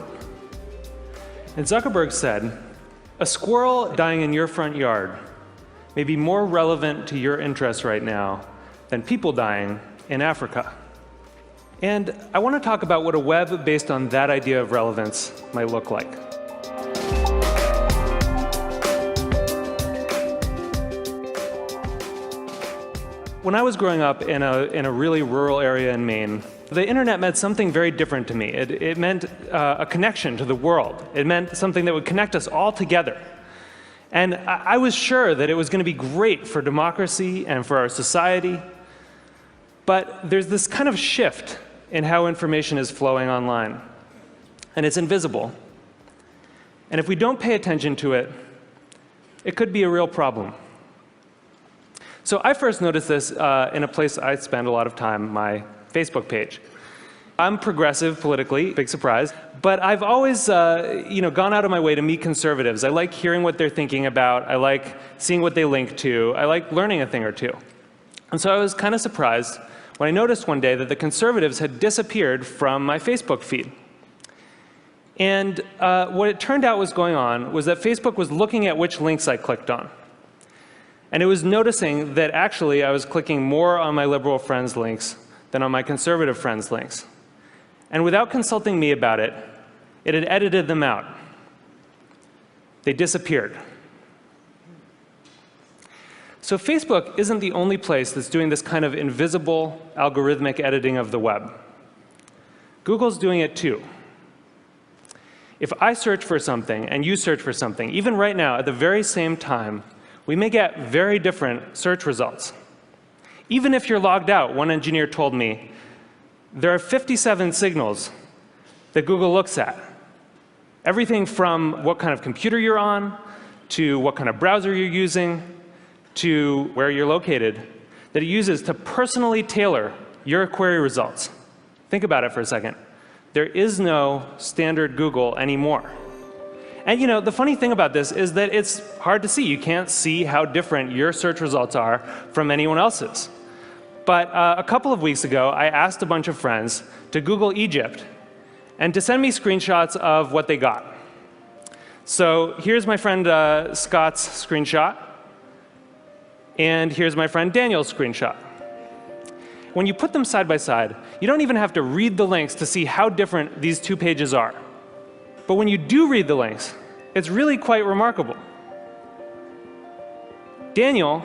And Zuckerberg said, a squirrel dying in your front yard may be more relevant to your interests right now than people dying in Africa. And I want to talk about what a web based on that idea of relevance might look like. When I was growing up in a really rural area in Maine, the internet meant something very different to me. It meant a connection to the world. It meant something that would connect us all together. And I was sure that it was going to be great for democracy and for our society. But there's this kind of shift in how information is flowing online. And it's invisible. And if we don't pay attention to it, it could be a real problem. So I first noticed this in a place I spend a lot of time, my Facebook page. I'm progressive politically, big surprise, but I've always gone out of my way to meet conservatives. I like hearing what they're thinking about. I like seeing what they link to. I like learning a thing or two. And so I was kind of surprised when I noticed one day that the conservatives had disappeared from my Facebook feed. And what it turned out was going on was that Facebook was looking at which links I clicked on. And it was noticing that actually I was clicking more on my liberal friends' links than on my conservative friends' links. And without consulting me about it, it had edited them out. They disappeared. So Facebook isn't the only place that's doing this kind of invisible algorithmic editing of the web. Google's doing it too. If I search for something and you search for something, even right now at the very same time, we may get very different search results. Even if you're logged out, one engineer told me, there are 57 signals that Google looks at. Everything from what kind of computer you're on, to what kind of browser you're using, to where you're located, that it uses to personally tailor your query results. Think about it for a second. There is no standard Google anymore. And the funny thing about this is that it's hard to see. You can't see how different your search results are from anyone else's. But a couple of weeks ago, I asked a bunch of friends to Google Egypt and to send me screenshots of what they got. So here's my friend Scott's screenshot. And here's my friend Daniel's screenshot. When you put them side by side, you don't even have to read the links to see how different these two pages are. But when you do read the links, it's really quite remarkable. Daniel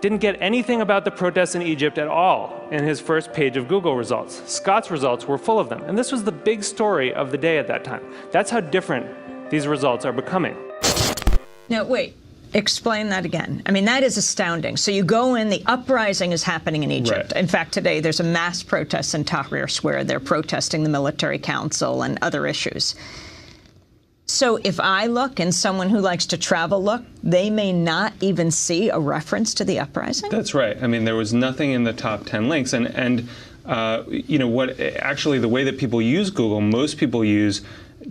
didn't get anything about the protests in Egypt at all in his first page of Google results. Scott's results were full of them. And this was the big story of the day at that time. That's how different these results are becoming. Now, wait. Explain that again. I mean, that is astounding. So you go in, the uprising is happening in Egypt. Right. In fact, today there's a mass protest in Tahrir Square. They're protesting the military council and other issues. So if I look and someone who likes to travel look, they may not even see a reference to the uprising? That's right. I mean, there was nothing in the top 10 links. And what actually the way that people use Google, most people use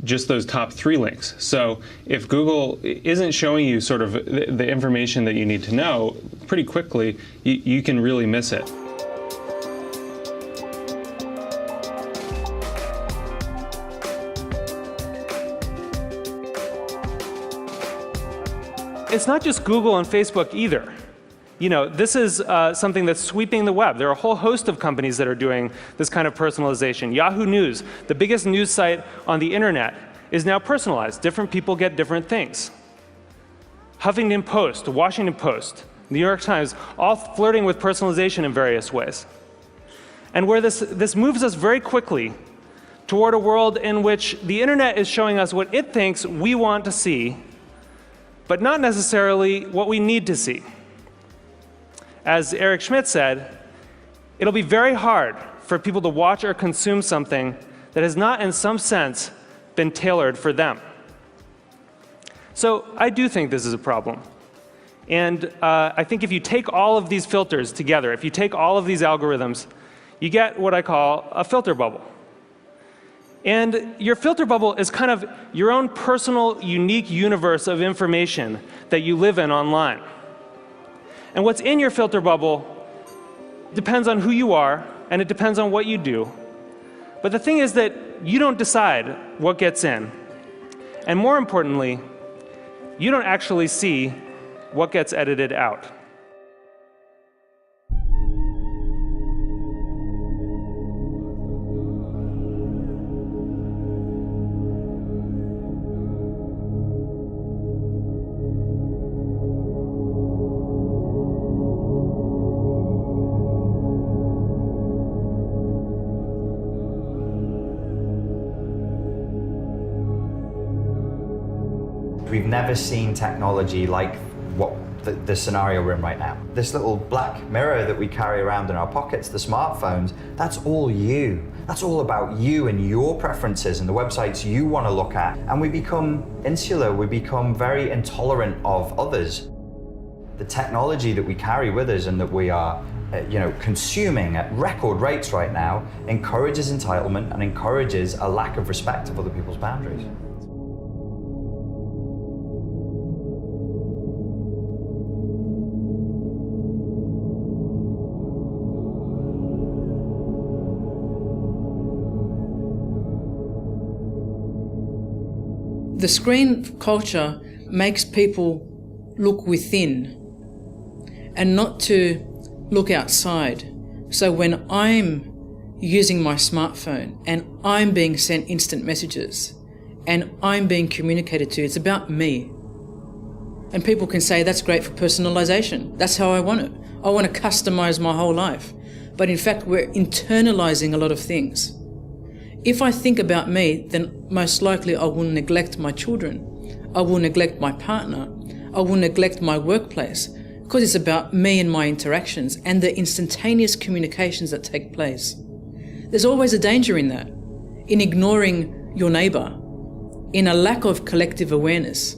just those top 3 links. So if Google isn't showing you sort of the information that you need to know pretty quickly, you can really miss it. It's not just Google and Facebook either. This is something that's sweeping the web. There are a whole host of companies that are doing this kind of personalization. Yahoo News, the biggest news site on the internet, is now personalized. Different people get different things. Huffington Post, Washington Post, New York Times, all flirting with personalization in various ways. And where this moves us very quickly toward a world in which the internet is showing us what it thinks we want to see, but not necessarily what we need to see. As Eric Schmidt said, it'll be very hard for people to watch or consume something that has not, in some sense, been tailored for them. So I do think this is a problem. And I think if you take all of these filters together, if you take all of these algorithms, you get what I call a filter bubble. And your filter bubble is kind of your own personal, unique universe of information that you live in online. And what's in your filter bubble depends on who you are, and it depends on what you do. But the thing is that you don't decide what gets in. And more importantly, you don't actually see what gets edited out. We've never seen technology like what the scenario we're in right now. This little black mirror that we carry around in our pockets, the smartphones, that's all you. That's all about you and your preferences and the websites you want to look at. And we become insular, we become very intolerant of others. The technology that we carry with us and that we are consuming at record rates right now encourages entitlement and encourages a lack of respect of other people's boundaries. The screen culture makes people look within and not to look outside. So when I'm using my smartphone and I'm being sent instant messages and I'm being communicated to, it's about me. And people can say that's great for personalization. That's how I want it. I want to customize my whole life. But in fact, we're internalizing a lot of things. If I think about me, then most likely I will neglect my children. I will neglect my partner. I will neglect my workplace because it's about me and my interactions and the instantaneous communications that take place. There's always a danger in that, in ignoring your neighbor, in a lack of collective awareness.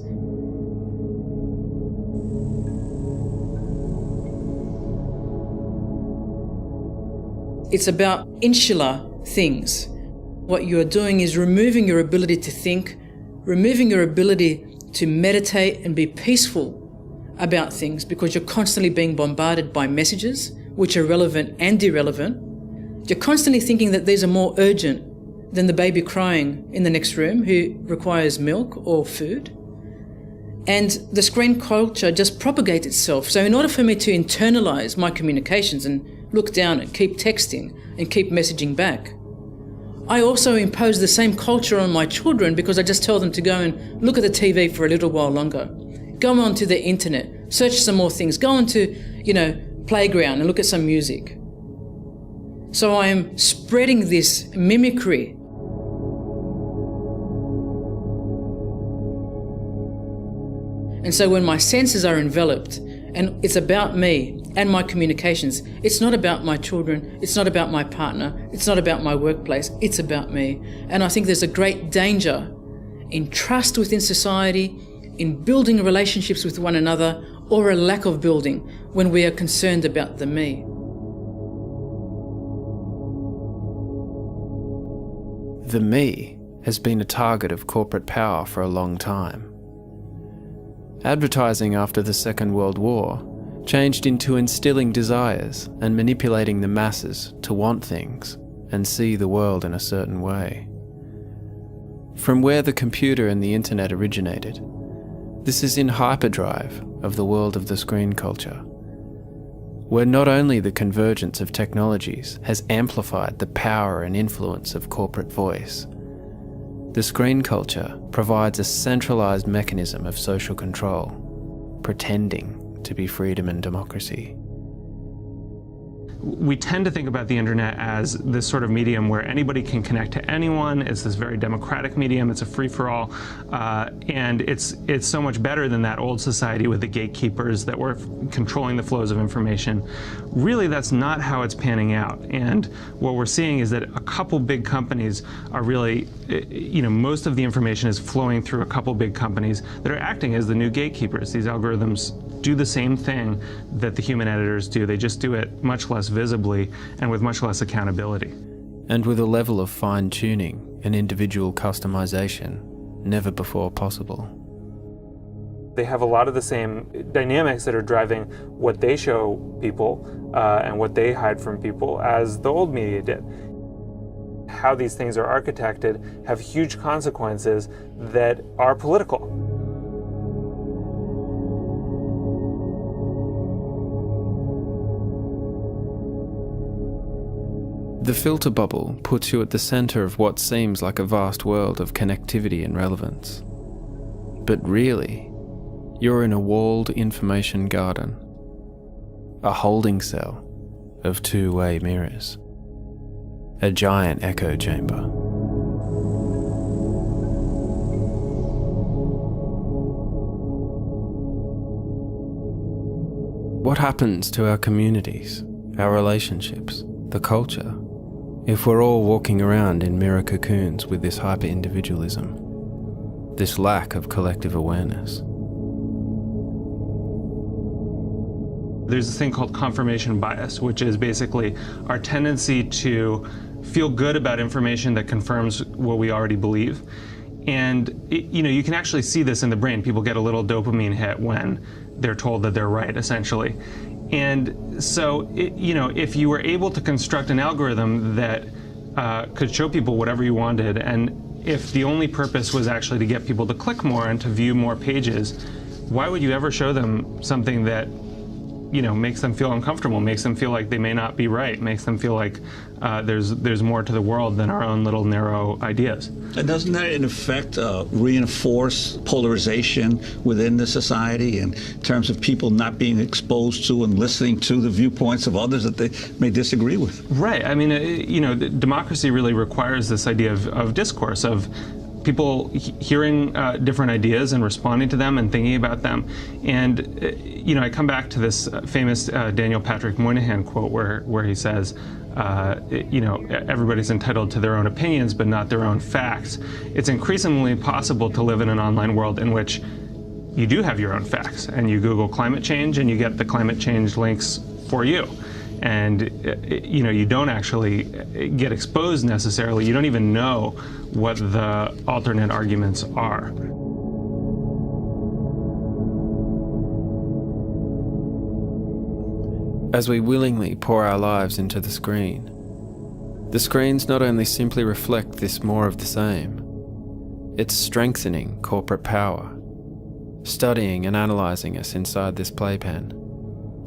It's about insular things. What you're doing is removing your ability to think, removing your ability to meditate and be peaceful about things because you're constantly being bombarded by messages which are relevant and irrelevant. You're constantly thinking that these are more urgent than the baby crying in the next room who requires milk or food. And the screen culture just propagates itself. So in order for me to internalize my communications and look down and keep texting and keep messaging back, I also impose the same culture on my children because I just tell them to go and look at the TV for a little while longer. Go onto the internet, search some more things, go onto, playground and look at some music. So I am spreading this mimicry. And so when my senses are enveloped and it's about me and my communications, it's not about my children, it's not about my partner, it's not about my workplace, it's about me. And I think there's a great danger in trust within society, in building relationships with one another, or a lack of building when we are concerned about the me. The me has been a target of corporate power for a long time. Advertising after the Second World War changed into instilling desires and manipulating the masses to want things and see the world in a certain way. From where the computer and the internet originated, this is in hyperdrive of the world of the screen culture, where not only the convergence of technologies has amplified the power and influence of corporate voice, the screen culture provides a centralized mechanism of social control, pretending to be freedom and democracy. We tend to think about the internet as this sort of medium where anybody can connect to anyone. It's this very democratic medium. It's a free-for-all, and it's so much better than that old society with the gatekeepers that were controlling the flows of information. Really, that's not how it's panning out. And what we're seeing is that a couple big companies are really, most of the information is flowing through a couple big companies that are acting as the new gatekeepers. These algorithms do the same thing that the human editors do. They just do it much less visibly and with much less accountability. And with a level of fine-tuning and individual customization never before possible. They have a lot of the same dynamics that are driving what they show people and what they hide from people as the old media did. how these things are architected have huge consequences that are political. The filter bubble puts you at the center of what seems like a vast world of connectivity and relevance. But really, you're in a walled information garden, a holding cell of two-way mirrors, a giant echo chamber. What happens to our communities, our relationships, the culture, if we're all walking around in mirror cocoons with this hyper-individualism, this lack of collective awareness? There's this thing called confirmation bias, which is basically our tendency to feel good about information that confirms what we already believe. And you can actually see this in the brain. People get a little dopamine hit when they're told that they're right, essentially. And so, if you were able to construct an algorithm that could show people whatever you wanted, and if the only purpose was actually to get people to click more and to view more pages, why would you ever show them something that makes them feel uncomfortable, makes them feel like they may not be right, makes them feel like there's more to the world than our own little narrow ideas? And doesn't that, in effect, reinforce polarization within the society in terms of people not being exposed to and listening to the viewpoints of others that they may disagree with? Right. I mean, democracy really requires this idea of discourse, of people hearing different ideas and responding to them and thinking about them. And, I come back to this famous Daniel Patrick Moynihan quote where he says, everybody's entitled to their own opinions, but not their own facts. It's increasingly possible to live in an online world in which you do have your own facts, and you Google climate change and you get the climate change links for you. And, you don't actually get exposed necessarily. You don't even know what the alternate arguments are. As we willingly pour our lives into the screens not only simply reflect this more of the same, it's strengthening corporate power, studying and analysing us inside this playpen,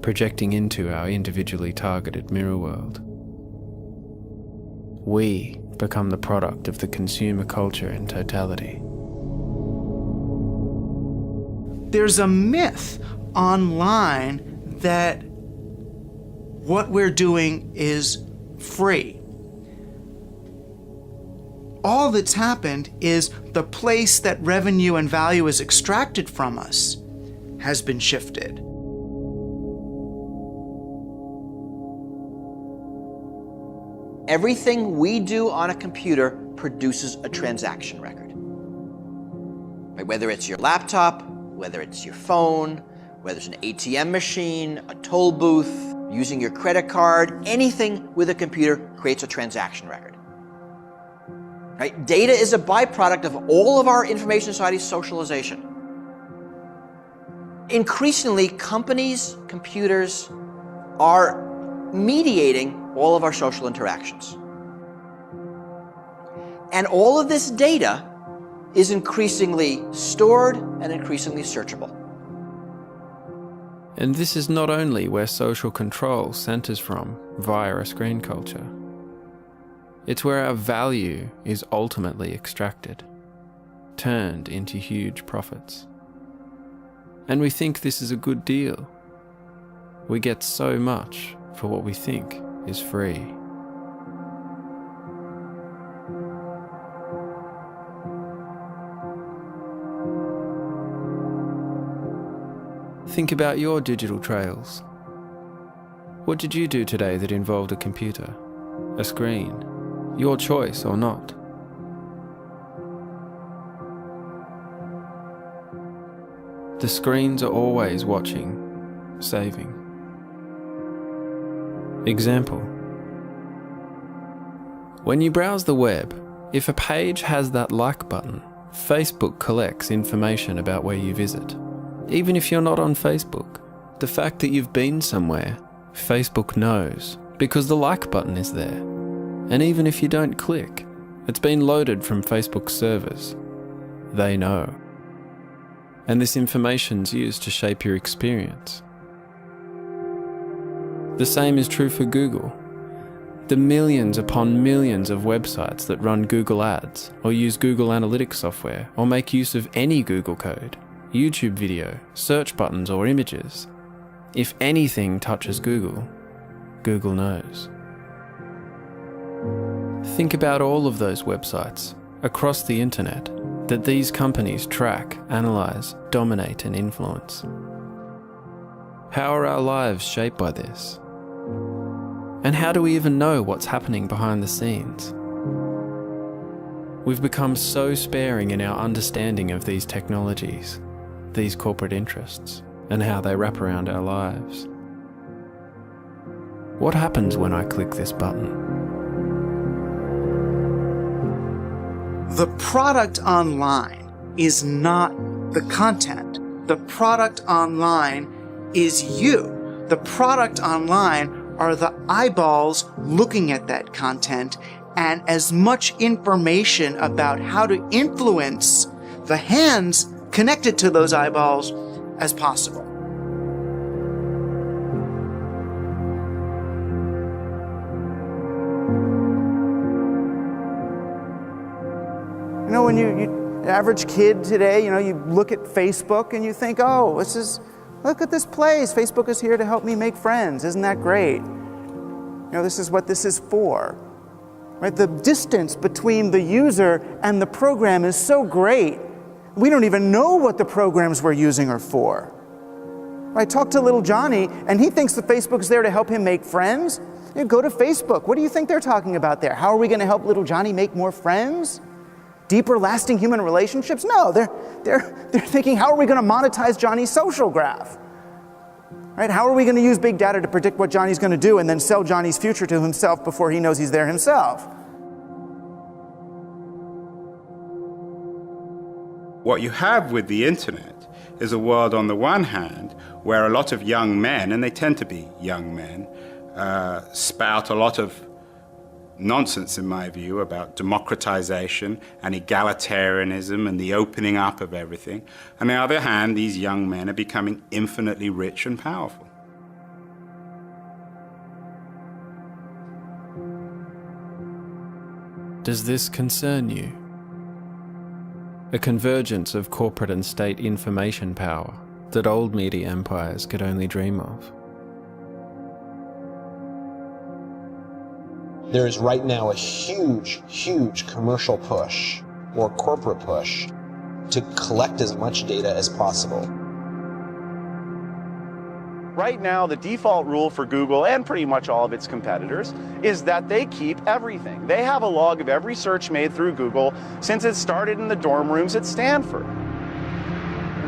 projecting into our individually targeted mirror world. We become the product of the consumer culture in totality. There's a myth online that what we're doing is free. All that's happened is the place that revenue and value is extracted from us has been shifted. Everything we do on a computer produces a transaction record. Right? Whether it's your laptop, whether it's your phone, whether it's an ATM machine, a toll booth, using your credit card, anything with a computer creates a transaction record. Right? Data is a byproduct of all of our information society's socialization. Increasingly, companies, computers are mediating all of our social interactions. And all of this data is increasingly stored and increasingly searchable. And this is not only where social control centers from via a screen culture. It's where our value is ultimately extracted, turned into huge profits. And we think this is a good deal. We get so much for what we think is free. Think about your digital trails. What did you do today that involved a computer, a screen, your choice or not? The screens are always watching, saving. Example. When you browse the web, if a page has that like button, Facebook collects information about where you visit. Even if you're not on Facebook, the fact that you've been somewhere, Facebook knows, because the like button is there. And even if you don't click, it's been loaded from Facebook's servers. They know. And this information's used to shape your experience. The same is true for Google. The millions upon millions of websites that run Google Ads, or use Google Analytics software, or make use of any Google code, YouTube video, search buttons or images. If anything touches Google, Google knows. Think about all of those websites across the internet that these companies track, analyze, dominate and influence. How are our lives shaped by this? And how do we even know what's happening behind the scenes? We've become so sparing in our understanding of these technologies, these corporate interests, and how they wrap around our lives. What happens when I click this button? The product online is not the content. The product online is you. The product online are the eyeballs looking at that content and as much information about how to influence the hands connected to those eyeballs as possible. You know, when you average kid today, you look at Facebook and you think, oh, look at this place. Facebook is here to help me make friends. Isn't that great? This is what this is for. Right? The distance between the user and the program is so great, we don't even know what the programs we're using are for. I talked to little Johnny, and he thinks that Facebook's there to help him make friends. Go to Facebook. What do you think they're talking about there? How are we going to help little Johnny make more friends? Deeper, lasting human relationships? No, they're thinking, how are we going to monetize Johnny's social graph? Right? How are we going to use big data to predict what Johnny's going to do and then sell Johnny's future to himself before he knows he's there himself? What you have with the internet is a world on the one hand where a lot of young men, and they tend to be young men, spout a lot of nonsense, in my view, about democratization and egalitarianism and the opening up of everything. On the other hand, these young men are becoming infinitely rich and powerful. Does this concern you? A convergence of corporate and state information power that old media empires could only dream of. There is right now a huge, huge commercial push or corporate push to collect as much data as possible. Right now, the default rule for Google and pretty much all of its competitors is that they keep everything. They have a log of every search made through Google since it started in the dorm rooms at Stanford.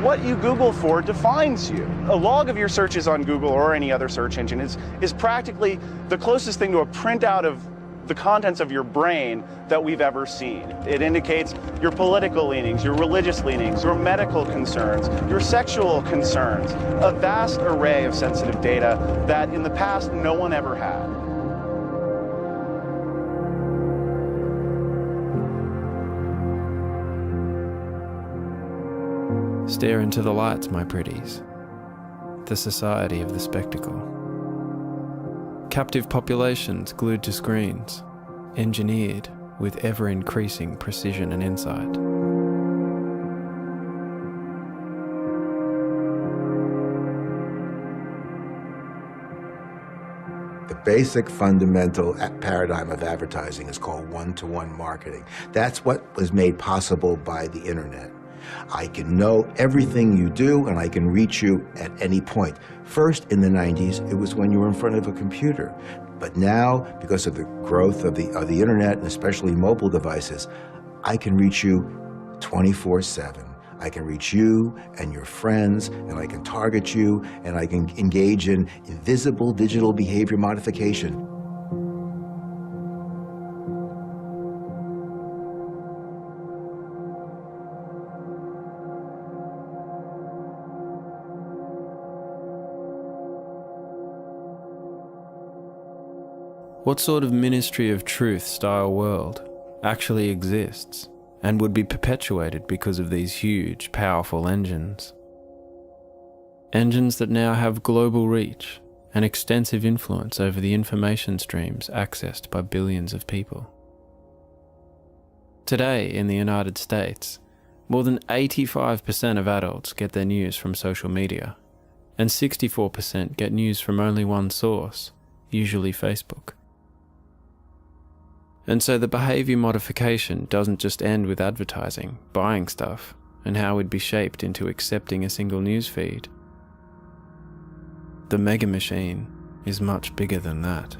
What you Google for defines you. A log of your searches on Google or any other search engine is practically the closest thing to a printout of the contents of your brain that we've ever seen. It indicates your political leanings, your religious leanings, your medical concerns, your sexual concerns, a vast array of sensitive data that in the past no one ever had. Stare into the lights, my pretties. The society of the spectacle. Captive populations glued to screens, engineered with ever-increasing precision and insight. The basic fundamental paradigm of advertising is called one-to-one marketing. That's what was made possible by the internet. I can know everything you do and I can reach you at any point. First, in the 90s, it was when you were in front of a computer. But now, because of the growth of the internet and especially mobile devices, I can reach you 24/7. I can reach you and your friends, and I can target you, and I can engage in invisible digital behavior modification. What sort of ministry of truth style world actually exists and would be perpetuated because of these huge, powerful engines? Engines that now have global reach and extensive influence over the information streams accessed by billions of people. Today, in the United States, more than 85% of adults get their news from social media, and 64% get news from only one source, usually Facebook. And so the behaviour modification doesn't just end with advertising, buying stuff, and how we'd be shaped into accepting a single news feed. The mega machine is much bigger than that.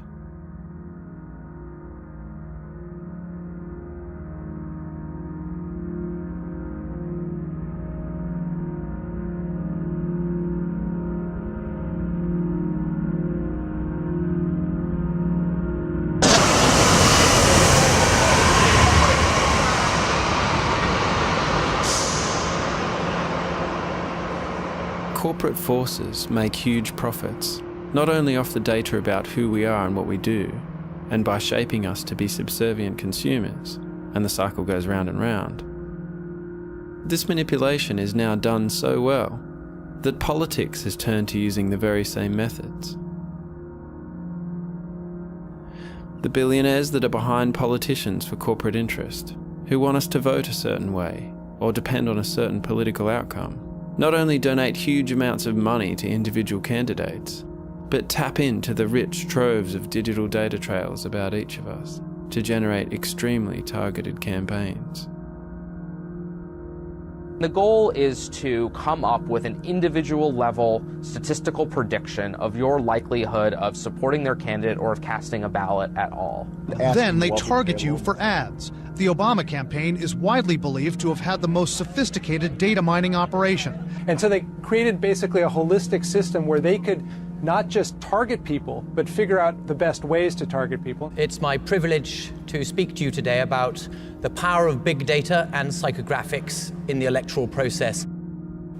Corporate forces make huge profits, not only off the data about who we are and what we do, and by shaping us to be subservient consumers, and the cycle goes round and round. This manipulation is now done so well that politics has turned to using the very same methods. The billionaires that are behind politicians for corporate interest, who want us to vote a certain way or depend on a certain political outcome, not only donate huge amounts of money to individual candidates, but tap into the rich troves of digital data trails about each of us to generate extremely targeted campaigns. The goal is to come up with an individual level statistical prediction of your likelihood of supporting their candidate or of casting a ballot at all. Then they target you for ads. The Obama campaign is widely believed to have had the most sophisticated data mining operation. And so they created basically a holistic system where they could not just target people, but figure out the best ways to target people. It's my privilege to speak to you today about the power of big data and psychographics in the electoral process.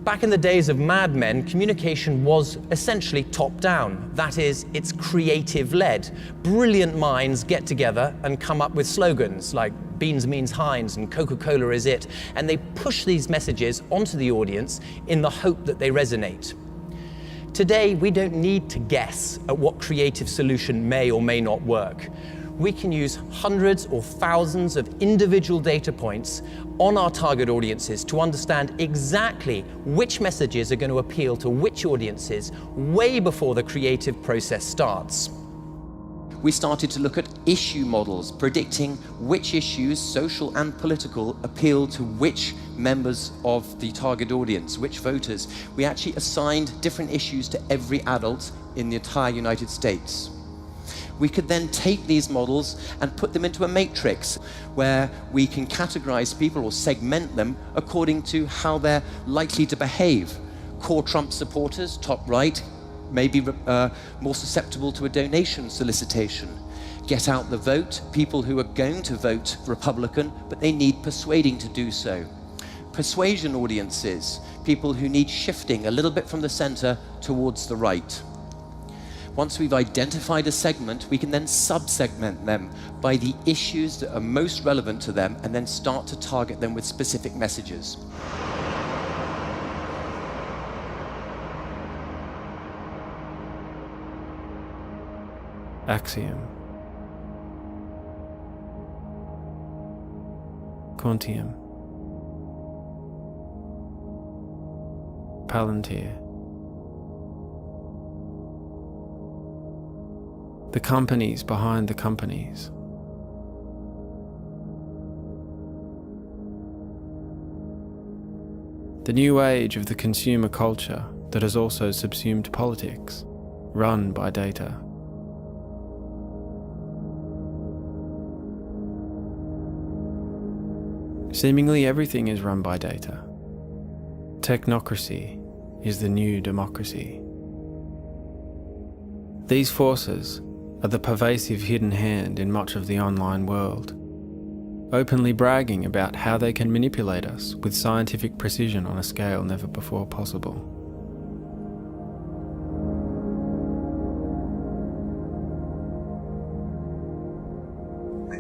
Back in the days of Mad Men, communication was essentially top-down. That is, it's creative-led. Brilliant minds get together and come up with slogans like beans means Heinz and Coca-Cola is it, and they push these messages onto the audience in the hope that they resonate. Today, we don't need to guess at what creative solution may or may not work. We can use hundreds or thousands of individual data points on our target audiences to understand exactly which messages are going to appeal to which audiences way before the creative process starts. We started to look at issue models, predicting which issues, social and political, appeal to which members of the target audience, which voters. We actually assigned different issues to every adult in the entire United States. We could then take these models and put them into a matrix where we can categorize people or segment them according to how they're likely to behave. Core Trump supporters, top right, may be more susceptible to a donation solicitation. Get out the vote, people who are going to vote Republican, but they need persuading to do so. Persuasion audiences, people who need shifting a little bit from the center towards the right. Once we've identified a segment, we can then sub-segment them by the issues that are most relevant to them and then start to target them with specific messages. Axiom. Quantium. Palantir. The companies behind the companies. The new age of the consumer culture that has also subsumed politics, run by data. Seemingly everything is run by data. Technocracy is the new democracy. These forces are the pervasive hidden hand in much of the online world, openly bragging about how they can manipulate us with scientific precision on a scale never before possible.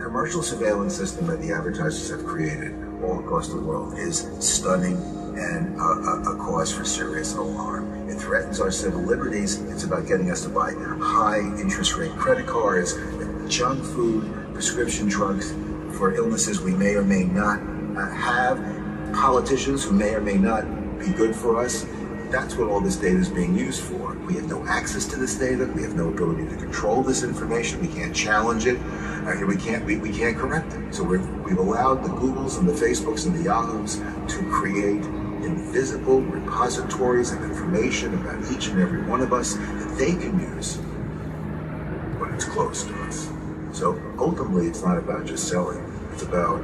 commercial surveillance system that the advertisers have created all across the world is stunning and a cause for serious alarm. It threatens our civil liberties. It's about getting us to buy high interest rate credit cards, junk food, prescription drugs for illnesses we may or may not have, politicians who may or may not be good for us. That's what all this data is being used for. We have no access to this data. We have no ability to control this information. We can't challenge it. We can't correct it. So we've allowed the Googles and the Facebooks and the Yahoos to create invisible repositories of information about each and every one of us that they can use when it's close to us. So ultimately, it's not about just selling. It's about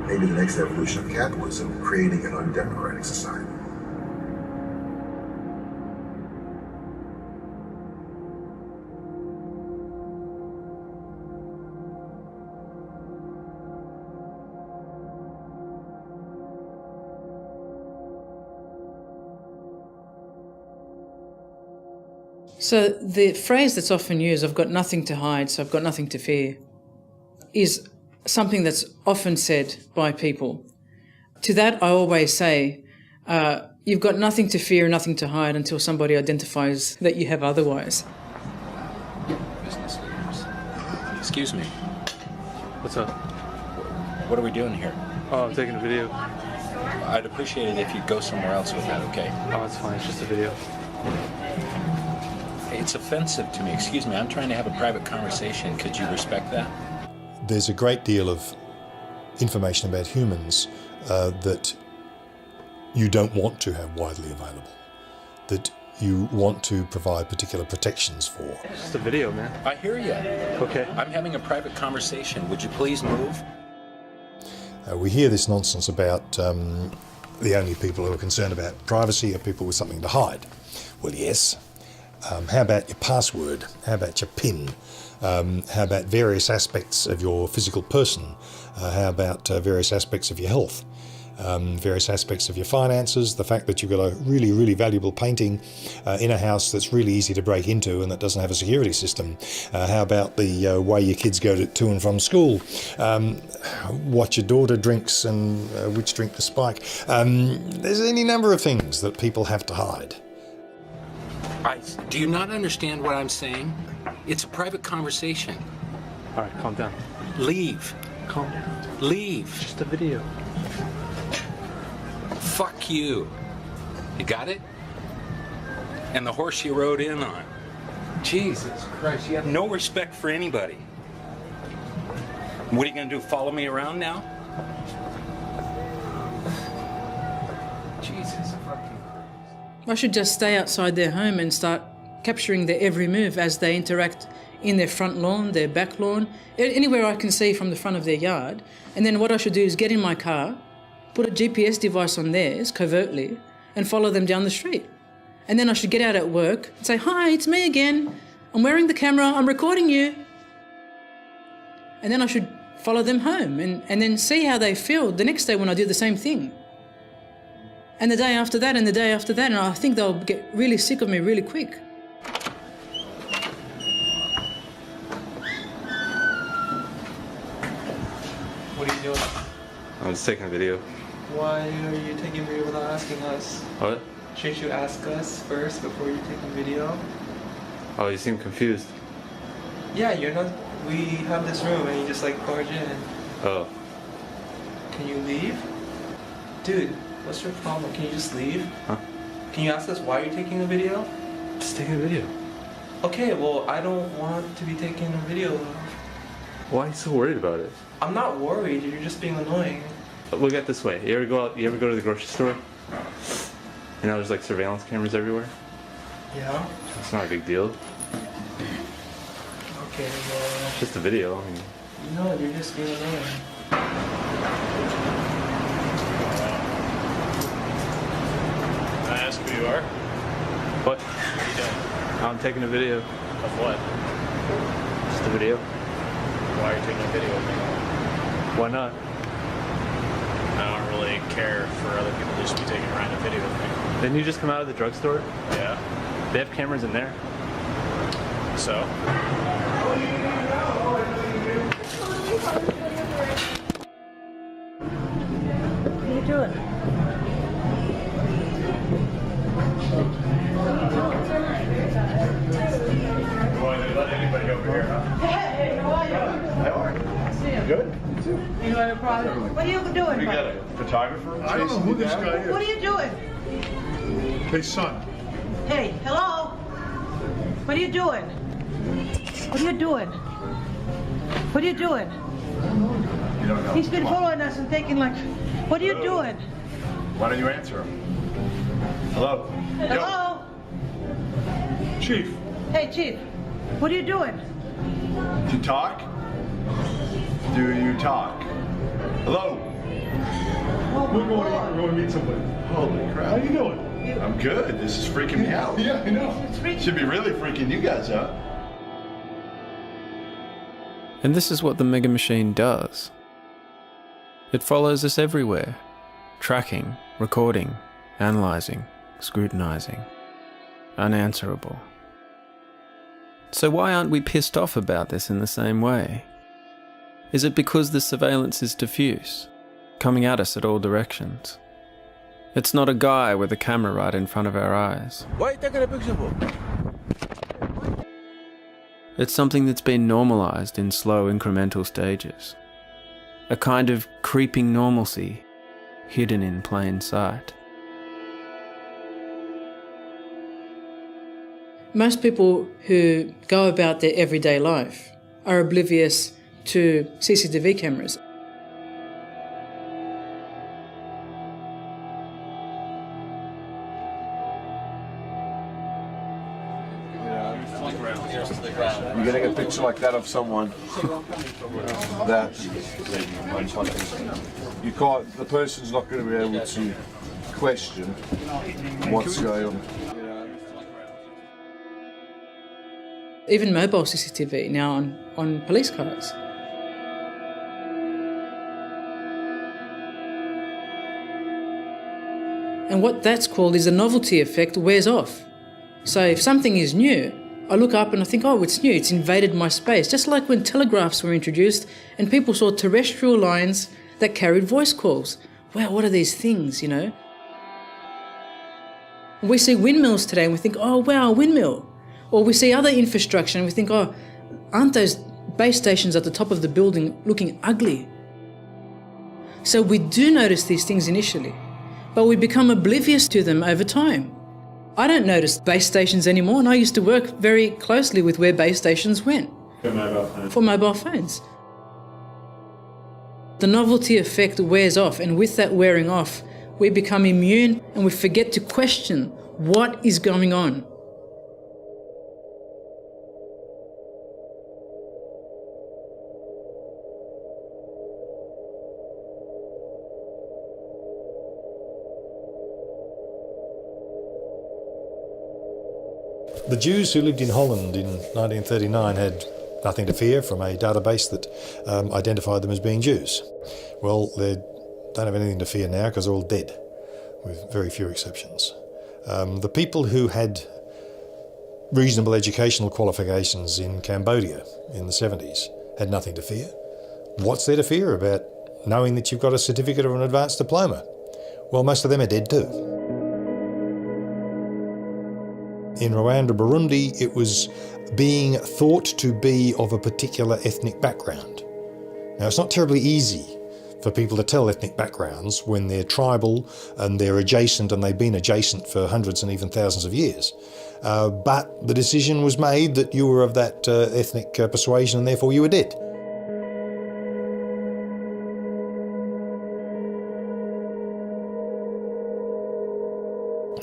maybe the next evolution of capitalism, creating an undemocratic society. So the phrase that's often used, I've got nothing to hide, so I've got nothing to fear, is something that's often said by people. To that I always say, you've got nothing to fear, nothing to hide until somebody identifies that you have otherwise. Business leaders. Excuse me. What's up? What are we doing here? Oh, I'm taking a video. I'd appreciate it if you'd go somewhere else with that, okay? Oh, it's fine. It's just a video. It's offensive to me. Excuse me, I'm trying to have a private conversation. Could you respect that? There's a great deal of information about humans that you don't want to have widely available, that you want to provide particular protections for. It's just a video, man. I hear you. Okay. I'm having a private conversation. Would you please move? We hear this nonsense about the only people who are concerned about privacy are people with something to hide. Well, yes. How about your password? How about your PIN? How about various aspects of your physical person? How about various aspects of your health? Various aspects of your finances, the fact that you've got a really, really valuable painting in a house that's really easy to break into and that doesn't have a security system. How about the way your kids go to and from school? What your daughter drinks and which drink to spike. There's any number of things that people have to hide. Do you not understand what I'm saying? It's a private conversation. All right, calm down. Leave. Calm down. Leave. It's just a video. Fuck you. You got it? And the horse you rode in on. Jesus Christ, you have no respect for anybody. What are you gonna do, follow me around now? Jesus fucking. I should just stay outside their home and start capturing their every move as they interact in their front lawn, their back lawn, anywhere I can see from the front of their yard. And then what I should do is get in my car, put a GPS device on theirs covertly, and follow them down the street. And then I should get out at work and say, "Hi, it's me again. I'm wearing the camera, I'm recording you." And then I should follow them home and then see how they feel the next day when I do the same thing. And the day after that, and the day after that, and I think they'll get really sick of me really quick. What are you doing? I'm just taking a video. Why are you taking video without asking us? What? Shouldn't you ask us first before you're taking video? Oh, you seem confused. Yeah, you're not. We have this room and you just like barge in. Oh. Can you leave? Dude, what's your problem? Can you just leave? Huh? Can you ask us why you're taking a video? Just taking a video. Okay, well, I don't want to be taking a video of. Why are you so worried about it? I'm not worried, you're just being annoying. Look at it this way. You ever go to the grocery store? You know, there's like surveillance cameras everywhere. Yeah? It's not a big deal. Okay, well. It's just a video. I mean. No, you're just being annoying. Can I ask who you are? What? What are you doing? I'm taking a video. Of what? Just a video. Why are you taking a video of me? Why not? I don't really care for other people to just be taking a random video of me. Didn't you just come out of the drugstore? Yeah. They have cameras in there. So? What are you doing? We got a photographer. I don't know who this guy is. What are you doing? His son. Hey, hello? What are you doing? What are you doing? What are you doing? You don't know. He's been following us and thinking like, what are you doing? Why don't you answer him? Hello? Hello? Chief. Hey, Chief. What are you doing? Do you talk? Do you talk? Hello? We're going to meet somebody. Holy crap. How you doing? I'm good. This is freaking me out. Yeah, I know. Should be really freaking you guys out. And this is what the mega machine does. It follows us everywhere, tracking, recording, analysing, scrutinising. Unanswerable. So why aren't we pissed off about this in the same way? Is it because the surveillance is diffuse, coming at us at all directions? It's not a guy with a camera right in front of our eyes. Why are you taking a picture for? It's something that's been normalised in slow incremental stages. A kind of creeping normalcy, hidden in plain sight. Most people who go about their everyday life are oblivious to CCTV cameras. You're getting a picture like that of someone that you can't, the person's not going to be able to question what's going on. Even mobile CCTV now on police cars. And what that's called is the novelty effect wears off. So if something is new, I look up and I think, oh, it's new, it's invaded my space. Just like when telegraphs were introduced and people saw terrestrial lines that carried voice calls. Wow, what are these things, you know? We see windmills today and we think, oh, wow, a windmill. Or we see other infrastructure and we think, oh, aren't those base stations at the top of the building looking ugly? So we do notice these things initially, but we become oblivious to them over time. I don't notice base stations anymore, and I used to work very closely with where base stations went. For mobile phones. The novelty effect wears off, and with that wearing off, we become immune and we forget to question what is going on. The Jews who lived in Holland in 1939 had nothing to fear from a database that identified them as being Jews. Well, they don't have anything to fear now because they're all dead, with very few exceptions. The people who had reasonable educational qualifications in Cambodia in the 70s had nothing to fear. What's there to fear about knowing that you've got a certificate or an advanced diploma? Well, most of them are dead too. In Rwanda, Burundi, it was being thought to be of a particular ethnic background. Now, it's not terribly easy for people to tell ethnic backgrounds when they're tribal and they're adjacent, and they've been adjacent for hundreds and even thousands of years. But the decision was made that you were of that ethnic persuasion and therefore you were dead.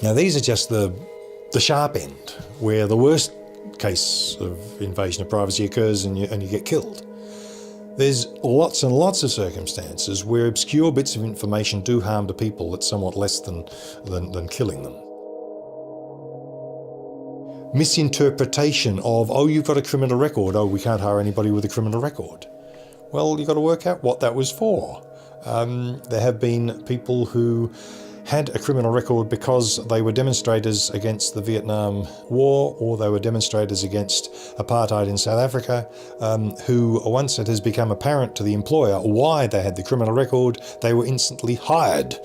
Now, these are just the sharp end, where the worst case of invasion of privacy occurs and you get killed. There's lots and lots of circumstances where obscure bits of information do harm to people that's somewhat less than killing them. Misinterpretation of, oh, you've got a criminal record, oh, we can't hire anybody with a criminal record. Well, you've got to work out what that was for. There have been people who had a criminal record because they were demonstrators against the Vietnam War, or they were demonstrators against apartheid in South Africa, who, once it has become apparent to the employer why they had the criminal record, they were instantly hired.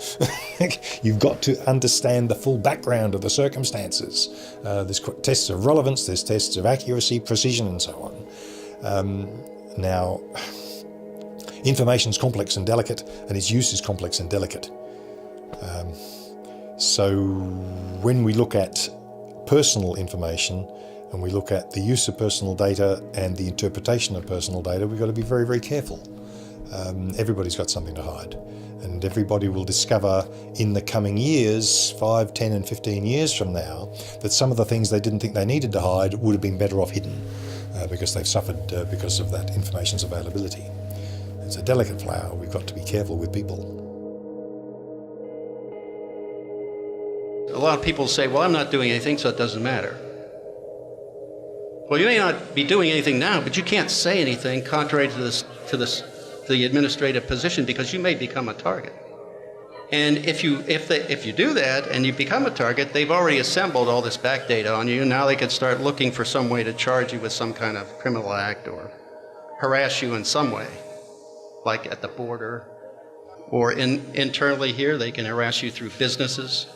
You've got to understand the full background of the circumstances. There's tests of relevance, there's tests of accuracy, precision, and so on. Now, Information's complex and delicate, and its use is complex and delicate. So when we look at personal information and we look at the use of personal data and the interpretation of personal data, we've got to be very, very careful. Everybody's got something to hide, and everybody will discover in the coming years, 5, 10 and 15 years from now, that some of the things they didn't think they needed to hide would have been better off hidden because they've suffered because of that information's availability. It's a delicate flower. We've got to be careful with people. A lot of people say, well, I'm not doing anything, so it doesn't matter. Well, you may not be doing anything now, but you can't say anything contrary to the administrative position because you may become a target. And if you do that and you become a target, they've already assembled all this back data on you, and now they could start looking for some way to charge you with some kind of criminal act or harass you in some way, like at the border, or internally here, they can harass you through businesses.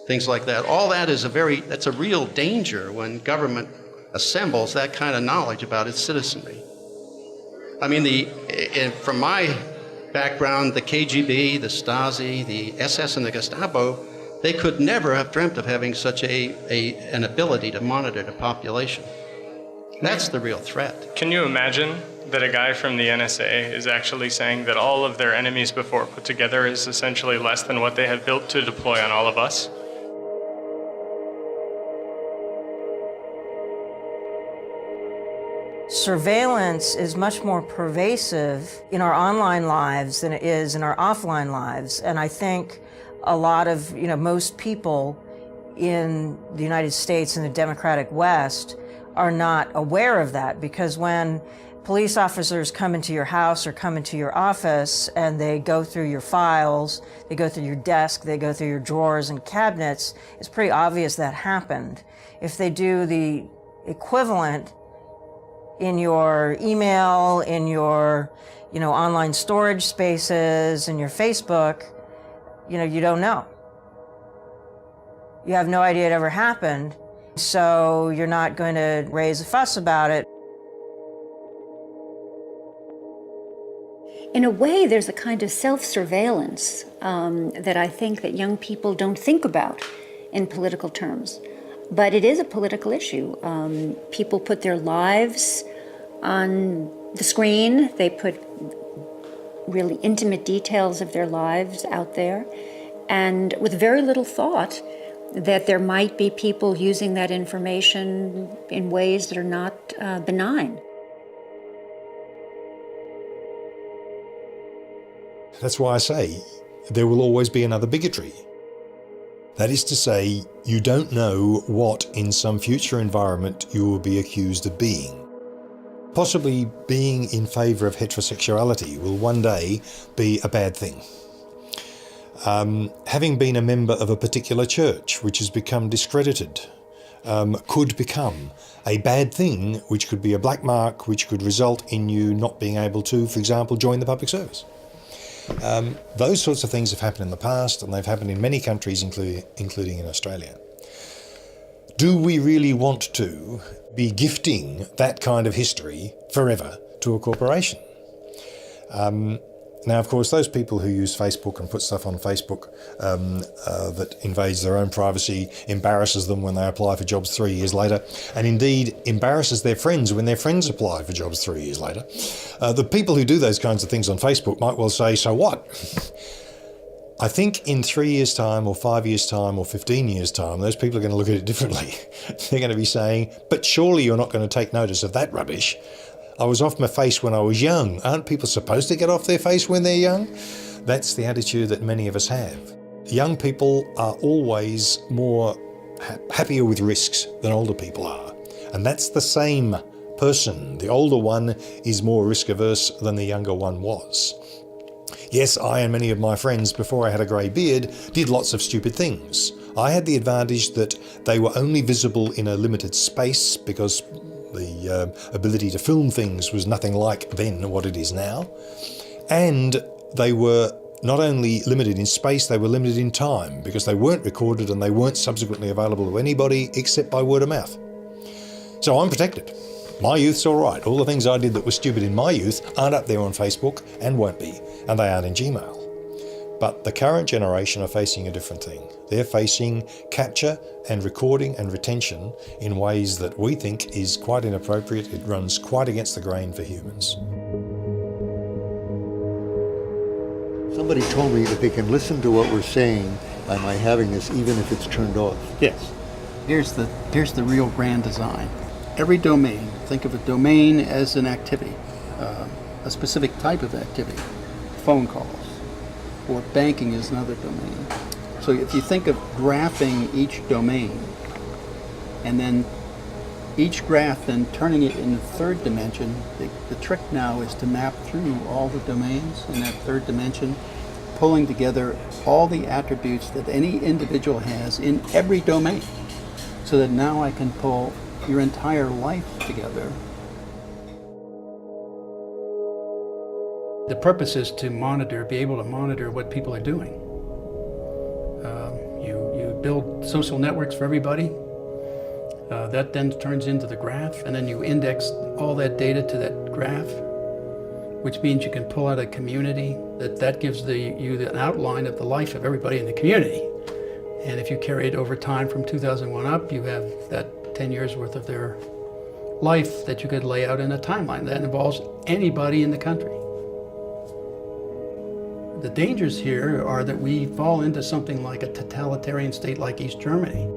Things like that. All that is that's a real danger when government assembles that kind of knowledge about its citizenry. I mean, from my background, the KGB, the Stasi, the SS, and the Gestapo, they could never have dreamt of having such an ability to monitor the population. That's the real threat. Can you imagine that a guy from the NSA is actually saying that all of their enemies before put together is essentially less than what they have built to deploy on all of us? Surveillance is much more pervasive in our online lives than it is in our offline lives. And I think a lot of, most people in the United States and the democratic West are not aware of that, because when police officers come into your house or come into your office and they go through your files, they go through your desk, they go through your drawers and cabinets, it's pretty obvious that happened. If they do the equivalent in your email, in your, online storage spaces, in your Facebook, you don't know. You have no idea it ever happened, so you're not going to raise a fuss about it. In a way, there's a kind of self-surveillance that I think that young people don't think about in political terms. But it is a political issue. People put their lives on the screen. They put really intimate details of their lives out there, and with very little thought that there might be people using that information in ways that are not benign. That's why I say there will always be another bigotry. That is to say, you don't know what in some future environment you will be accused of being. Possibly being in favour of heterosexuality will one day be a bad thing. Having been a member of a particular church which has become discredited could become a bad thing, which could be a black mark, which could result in you not being able to, for example, join the public service. Those sorts of things have happened in the past, and they've happened in many countries, including in Australia. Do we really want to be gifting that kind of history forever to a corporation? Now, of course, those people who use Facebook and put stuff on Facebook that invades their own privacy, embarrasses them when they apply for jobs 3 years later, and indeed embarrasses their friends when their friends apply for jobs 3 years later. The people who do those kinds of things on Facebook might well say, so what? I think in 3 years' time or 5 years' time or 15 years' time, those people are going to look at it differently. They're going to be saying, but surely you're not going to take notice of that rubbish. I was off my face when I was young. Aren't people supposed to get off their face when they're young? That's the attitude that many of us have. Young people are always more happier with risks than older people are. And that's the same person. The older one is more risk averse than the younger one was. Yes, I and many of my friends, before I had a grey beard, did lots of stupid things. I had the advantage that they were only visible in a limited space because the ability to film things was nothing like then what it is now. And they were not only limited in space, they were limited in time because they weren't recorded and they weren't subsequently available to anybody except by word of mouth. So I'm protected. My youth's all right. All the things I did that were stupid in my youth aren't up there on Facebook and won't be, and they aren't in Gmail. But the current generation are facing a different thing. They're facing capture and recording and retention in ways that we think is quite inappropriate. It runs quite against the grain for humans. Somebody told me that they can listen to what we're saying by my having this, even if it's turned off. Yes. Here's the real grand design. Every domain, think of a domain as an activity, a specific type of activity, phone calls, or banking is another domain. So if you think of graphing each domain, and then each graph then turning it in the third dimension, the trick now is to map through all the domains in that third dimension, pulling together all the attributes that any individual has in every domain, so that now I can pull your entire life together. The purpose is to monitor, be able to monitor what people are doing. You build social networks for everybody. That then turns into the graph, and then you index all that data to that graph, which means you can pull out a community that gives you an outline of the life of everybody in the community. And if you carry it over time from 2001 up, you have that 10 years worth of their life that you could lay out in a timeline. That involves anybody in the country. The dangers here are that we fall into something like a totalitarian state like East Germany.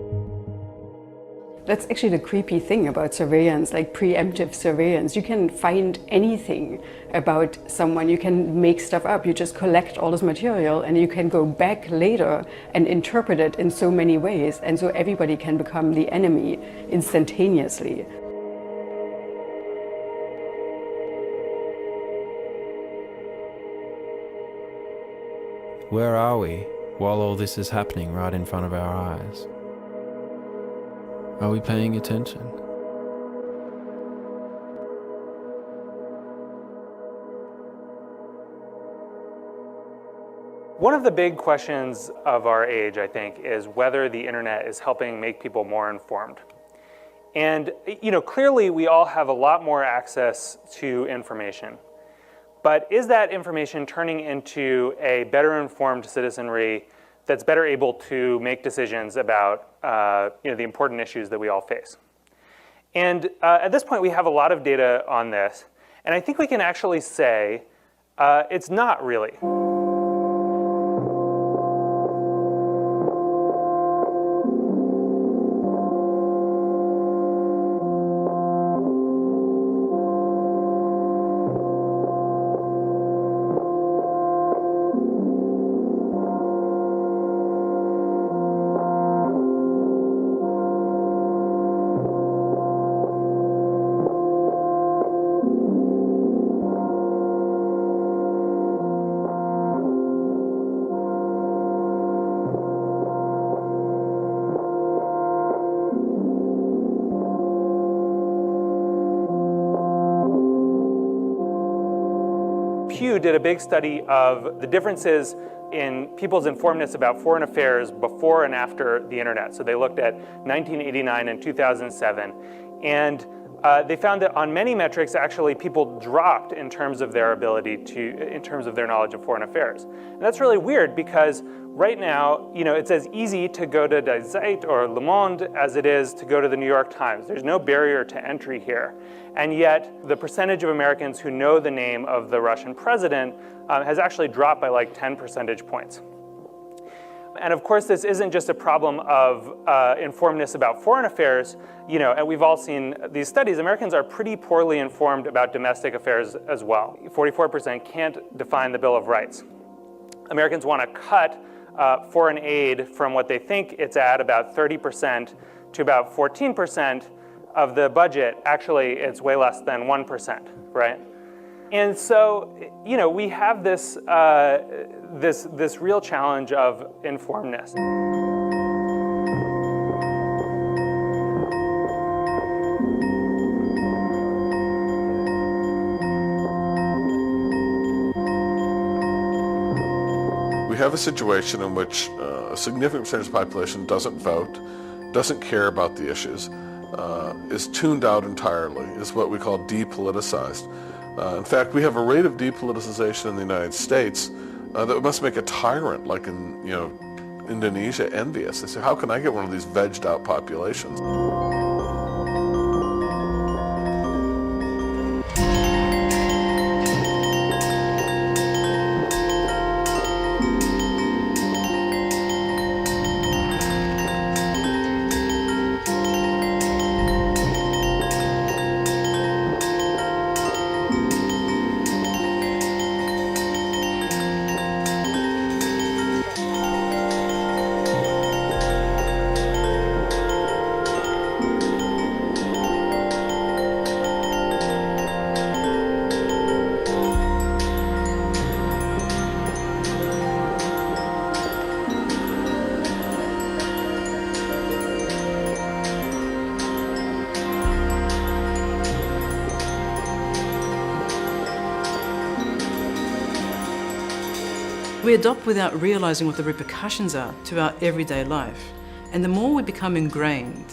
That's actually the creepy thing about surveillance, like preemptive surveillance. You can find anything about someone, you can make stuff up, you just collect all this material and you can go back later and interpret it in so many ways, and so everybody can become the enemy instantaneously. Where are we while all this is happening right in front of our eyes? Are we paying attention? One of the big questions of our age, I think, is whether the internet is helping make people more informed. And, clearly we all have a lot more access to information. But is that information turning into a better informed citizenry that's better able to make decisions about the important issues that we all face? And at this point, we have a lot of data on this. And I think we can actually say it's not really. Did a big study of the differences in people's informedness about foreign affairs before and after the internet. So they looked at 1989 and 2007, and they found that on many metrics, actually, people dropped in terms of their in terms of their knowledge of foreign affairs. And that's really weird because right now, it's as easy to go to Die Zeit or Le Monde as it is to go to the New York Times. There's no barrier to entry here. And yet, the percentage of Americans who know the name of the Russian president has actually dropped by like 10 percentage points. And of course, this isn't just a problem of informedness about foreign affairs, and we've all seen these studies. Americans are pretty poorly informed about domestic affairs as well. 44% can't define the Bill of Rights. Americans want to cut foreign aid from what they think it's at, about 30%, to about 14% of the budget. Actually, it's way less than 1%, right? And so, we have this this real challenge of informedness. We have a situation in which a significant percentage of the population doesn't vote, doesn't care about the issues, is tuned out entirely, is what we call depoliticized. In fact, we have a rate of depoliticization in the United States that must make a tyrant like in Indonesia envious. They say, how can I get one of these vegged out populations? We adopt without realizing what the repercussions are to our everyday life. And the more we become ingrained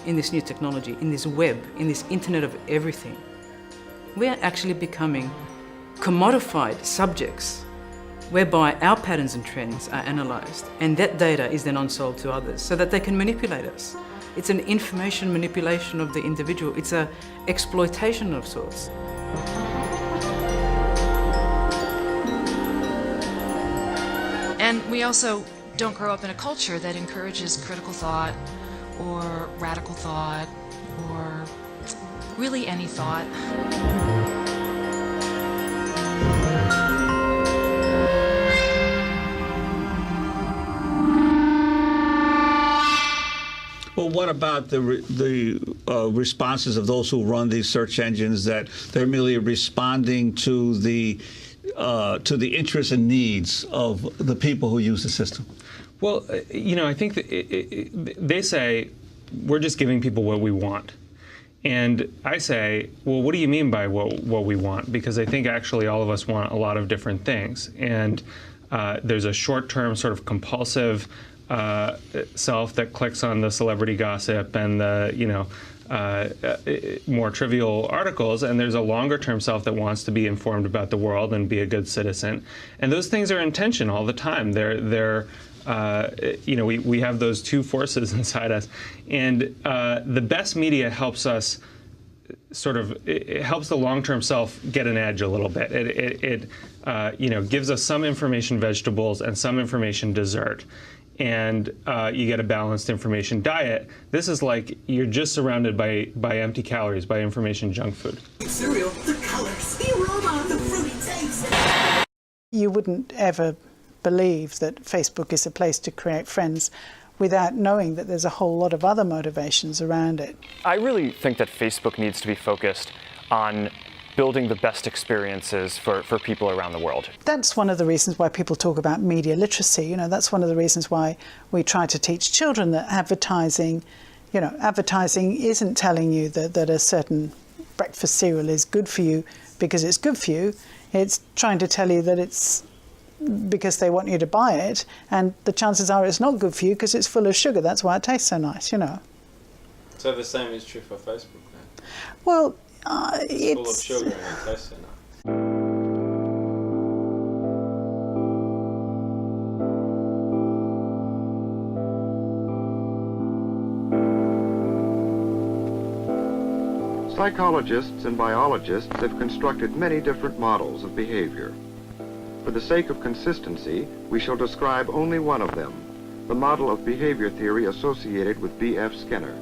in this new technology, in this web, in this internet of everything, we are actually becoming commodified subjects whereby our patterns and trends are analysed, and that data is then unsold to others so that they can manipulate us. It's an information manipulation of the individual. It's an exploitation of sorts. And we also don't grow up in a culture that encourages critical thought or radical thought or really any thought. Well, what about the responses of those who run these search engines, that they're merely responding to the interests and needs of the people who use the system? Well, I think that they say we're just giving people what we want. And I say, well, what do you mean by what we want? Because I think actually all of us want a lot of different things. And there's a short-term sort of compulsive self that clicks on the celebrity gossip and the, more trivial articles, and there's a longer-term self that wants to be informed about the world and be a good citizen. And those things are in tension all the time. We have those two forces inside us. And the best media helps us it helps the long-term self get an edge a little bit. It gives us some information vegetables and some information dessert. And you get a balanced information diet. This is like you're just surrounded by empty calories, by information junk food. Cereal, the colors, the aroma, the fruity taste. You wouldn't ever believe that Facebook is a place to create friends without knowing that there's a whole lot of other motivations around it. I really think that Facebook needs to be focused on building the best experiences for people around the world. That's one of the reasons why people talk about media literacy. That's one of the reasons why we try to teach children that advertising isn't telling you that a certain breakfast cereal is good for you because it's good for you. It's trying to tell you that it's because they want you to buy it, and the chances are it's not good for you because it's full of sugar. That's why it tastes so nice, So the same is true for Facebook then? Well, it's full of sugar and it tastes so nice. Psychologists and biologists have constructed many different models of behavior. For the sake of consistency, we shall describe only one of them, the model of behavior theory associated with B.F. Skinner.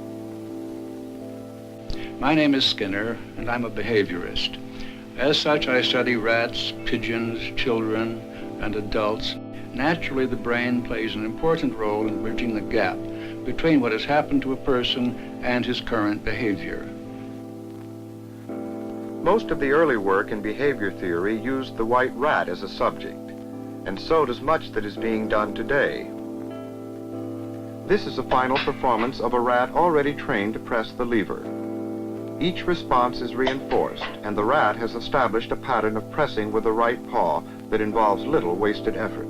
My name is Skinner, and I'm a behaviorist. As such, I study rats, pigeons, children, and adults. Naturally, the brain plays an important role in bridging the gap between what has happened to a person and his current behavior. Most of the early work in behavior theory used the white rat as a subject, and so does much that is being done today. This is a final performance of a rat already trained to press the lever. Each response is reinforced, and the rat has established a pattern of pressing with the right paw that involves little wasted effort.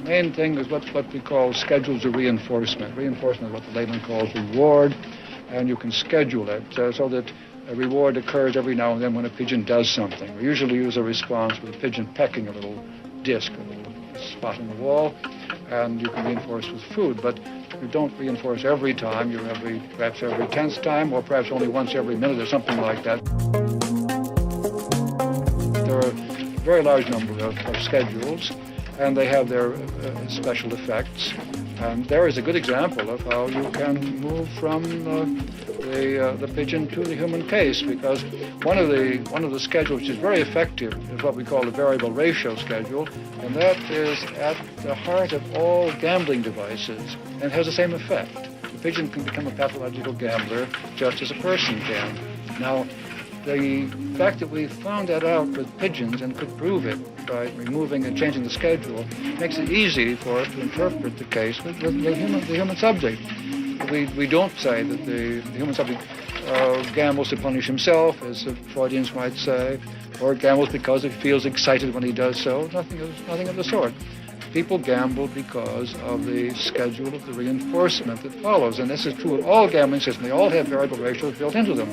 main thing is what we call schedules of reinforcement. Reinforcement is what the layman calls reward, and you can schedule it so that a reward occurs every now and then when a pigeon does something. We usually use a response with a pigeon pecking a little disc, a little spot in the wall, and you can reinforce with food, but you don't reinforce every time. You're perhaps every 10th time, or perhaps only once every minute or something like that. There are a very large number of schedules, and they have their special effects. And there is a good example of how you can move from the pigeon to the human case, because one of the schedules which is very effective is what we call the variable ratio schedule, and that is at the heart of all gambling devices, and has the same effect. The pigeon can become a pathological gambler just as a person can. Now, the fact that we found that out with pigeons and could prove it by removing and changing the schedule makes it easy for us to interpret the case with the human subject. We don't say that the human subject gambles to punish himself, as the Freudians might say, or gambles because he feels excited when he does so. Nothing of the sort. People gamble because of the schedule of the reinforcement that follows, and this is true of all gambling systems. They all have variable ratios built into them.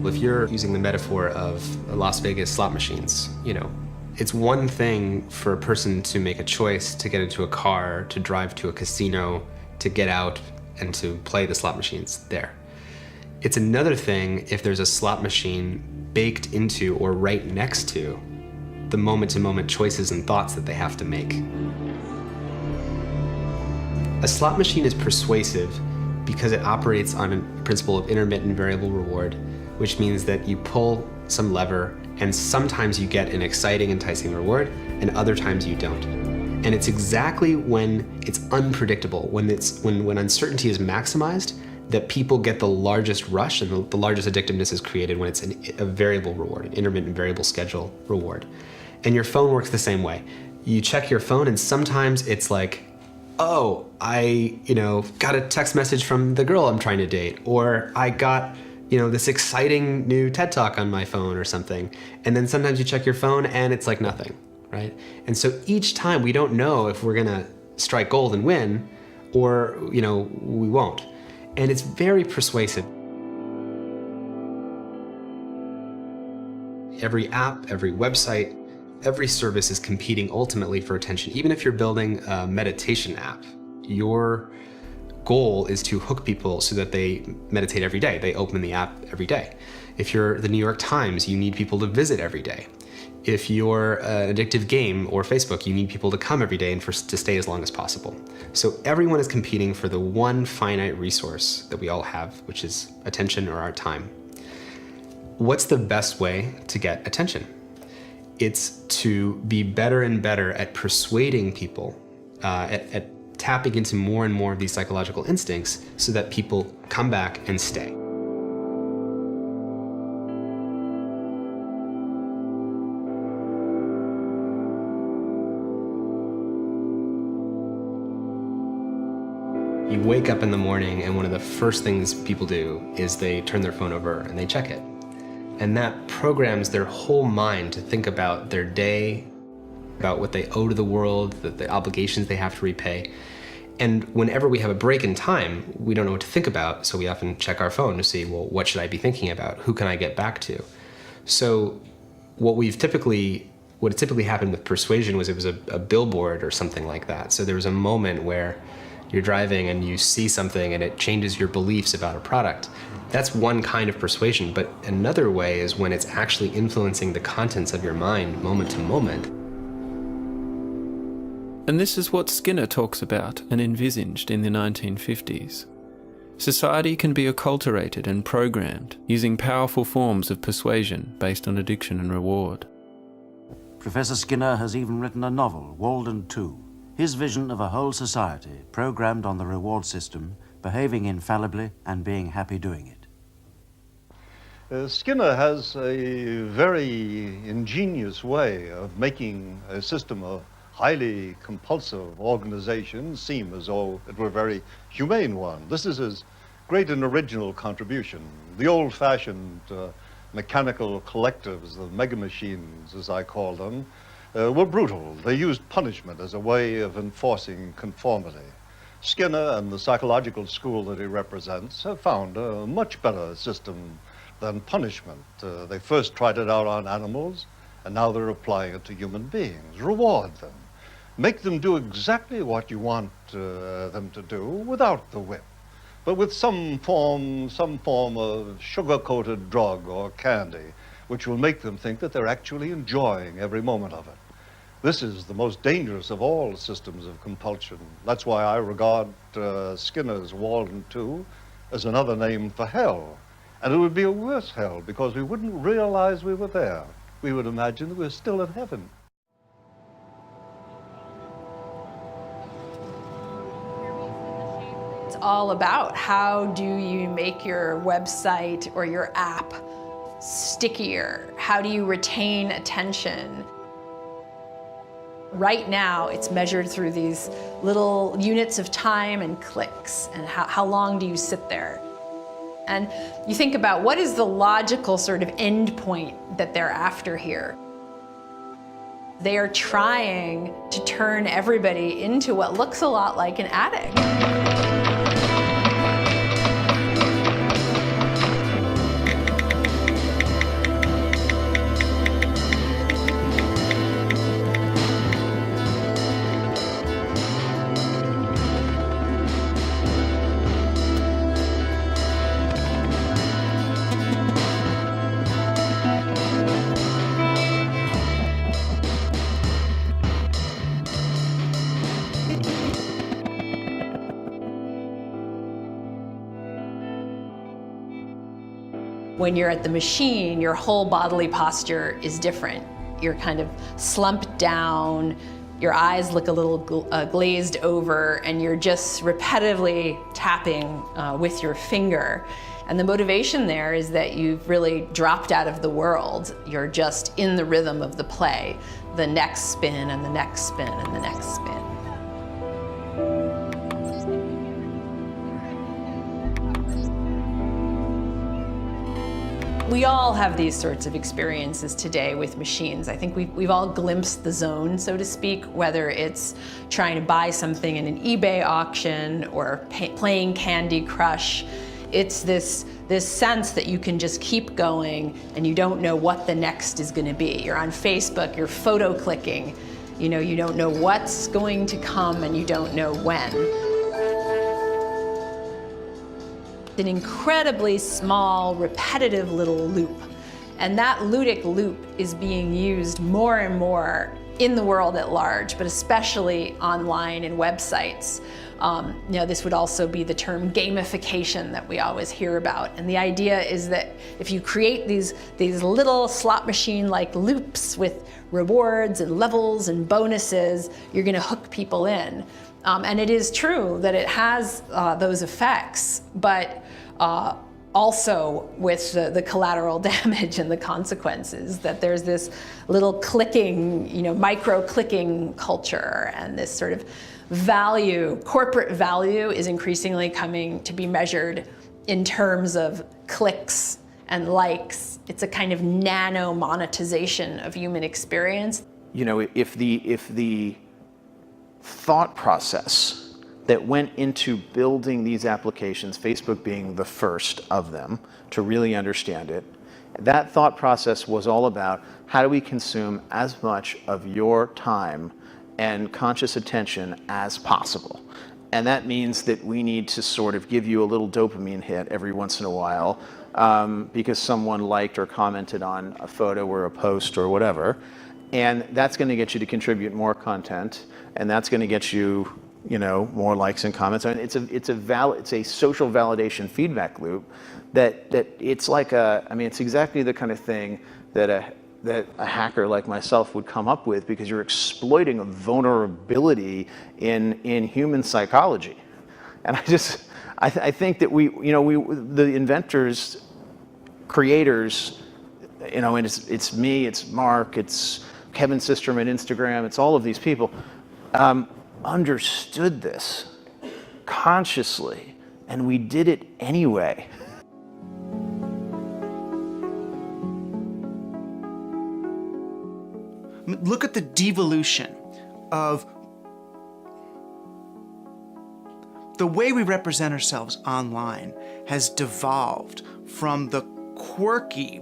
If you're using the metaphor of Las Vegas slot machines, it's one thing for a person to make a choice to get into a car, to drive to a casino, to get out and to play the slot machines there. It's another thing if there's a slot machine baked into or right next to the moment-to-moment choices and thoughts that they have to make. A slot machine is persuasive because it operates on a principle of intermittent variable reward, which means that you pull some lever and sometimes you get an exciting, enticing reward, and other times you don't. And it's exactly when it's unpredictable, when uncertainty is maximized, that people get the largest rush and the largest addictiveness is created when it's a variable reward, an intermittent variable schedule reward. And your phone works the same way. You check your phone and sometimes it's like, oh, I got a text message from the girl I'm trying to date, or I got this exciting new TED Talk on my phone or something. And then sometimes you check your phone and it's like nothing, right? And so each time we don't know if we're gonna strike gold and win or, we won't. And it's very persuasive. Every app, every website, every service is competing ultimately for attention. Even if you're building a meditation app, your goal is to hook people so that they meditate every day. They open the app every day. If you're the New York Times, you need people to visit every day. If you're an addictive game or Facebook, you need people to come every day and to stay as long as possible. So everyone is competing for the one finite resource that we all have, which is attention or our time. What's the best way to get attention? It's to be better and better at persuading people, at tapping into more and more of these psychological instincts so that people come back and stay. You wake up in the morning and one of the first things people do is they turn their phone over and they check it. And that programs their whole mind to think about their day, about what they owe to the world, the obligations they have to repay. And whenever we have a break in time, we don't know what to think about, so we often check our phone to see, well, what should I be thinking about? Who can I get back to? So what typically happened with persuasion was it was a billboard or something like that. So there was a moment where you're driving and you see something and it changes your beliefs about a product. That's one kind of persuasion, but another way is when it's actually influencing the contents of your mind moment to moment. And this is what Skinner talks about and envisaged in the 1950s. Society can be acculturated and programmed using powerful forms of persuasion based on addiction and reward. Professor Skinner has even written a novel, Walden 2, his vision of a whole society programmed on the reward system, behaving infallibly and being happy doing it. Skinner has a very ingenious way of making a system of highly compulsive organizations seem as though it were a very humane one. This is his great and original contribution. The old-fashioned mechanical collectives, the mega machines as I call them, were brutal. They used punishment as a way of enforcing conformity. Skinner and the psychological school that he represents have found a much better system than punishment. They first tried it out on animals, and now they're applying it to human beings. Reward them. Make them do exactly what you want them to do without the whip, but with some form of sugar-coated drug or candy, which will make them think that they're actually enjoying every moment of it. This is the most dangerous of all systems of compulsion. That's why I regard Skinner's Walden 2 as another name for hell. And it would be a worse hell because we wouldn't realize we were there. We would imagine that we're still in heaven. It's all about how do you make your website or your app stickier? How do you retain attention? Right now, it's measured through these little units of time and clicks, and how long do you sit there? And you think about what is the logical sort of end point that they're after here. They are trying to turn everybody into what looks a lot like an addict. When you're at the machine, your whole bodily posture is different. You're kind of slumped down, your eyes look a little glazed over, and you're just repetitively tapping with your finger. And the motivation there is that you've really dropped out of the world. You're just in the rhythm of the play, the next spin and the next spin and the next spin. We all have these sorts of experiences today with machines. I think we've all glimpsed the zone, so to speak, whether it's trying to buy something in an eBay auction or playing Candy Crush. It's this sense that you can just keep going and you don't know what the next is going to be. You're on Facebook, you're photo clicking, you don't know what's going to come and you don't know when. An incredibly small, repetitive little loop. And that ludic loop is being used more and more in the world at large, but especially online and websites. This would also be the term gamification that we always hear about. And the idea is that if you create these little slot machine-like loops with rewards and levels and bonuses, you're gonna hook people in. And it is true that it has those effects, but also with the collateral damage and the consequences, that there's this little clicking, micro-clicking culture, and this sort of corporate value is increasingly coming to be measured in terms of clicks and likes. It's a kind of nano monetization of human experience. If the thought process that went into building these applications, Facebook being the first of them to really understand it, that thought process was all about how do we consume as much of your time and conscious attention as possible. And that means that we need to sort of give you a little dopamine hit every once in a while because someone liked or commented on a photo or a post or whatever. And that's going to get you to contribute more content, and that's going to get you, more likes and comments. I mean, it's a social validation feedback loop that it's like it's exactly the kind of thing that a hacker like myself would come up with, because you're exploiting a vulnerability in human psychology. And I think that the inventors, creators, and it's me, it's Mark, it's Kevin Systrom at Instagram, it's all of these people, understood this consciously, and we did it anyway. Look at the devolution of the way we represent ourselves online has devolved from the quirky,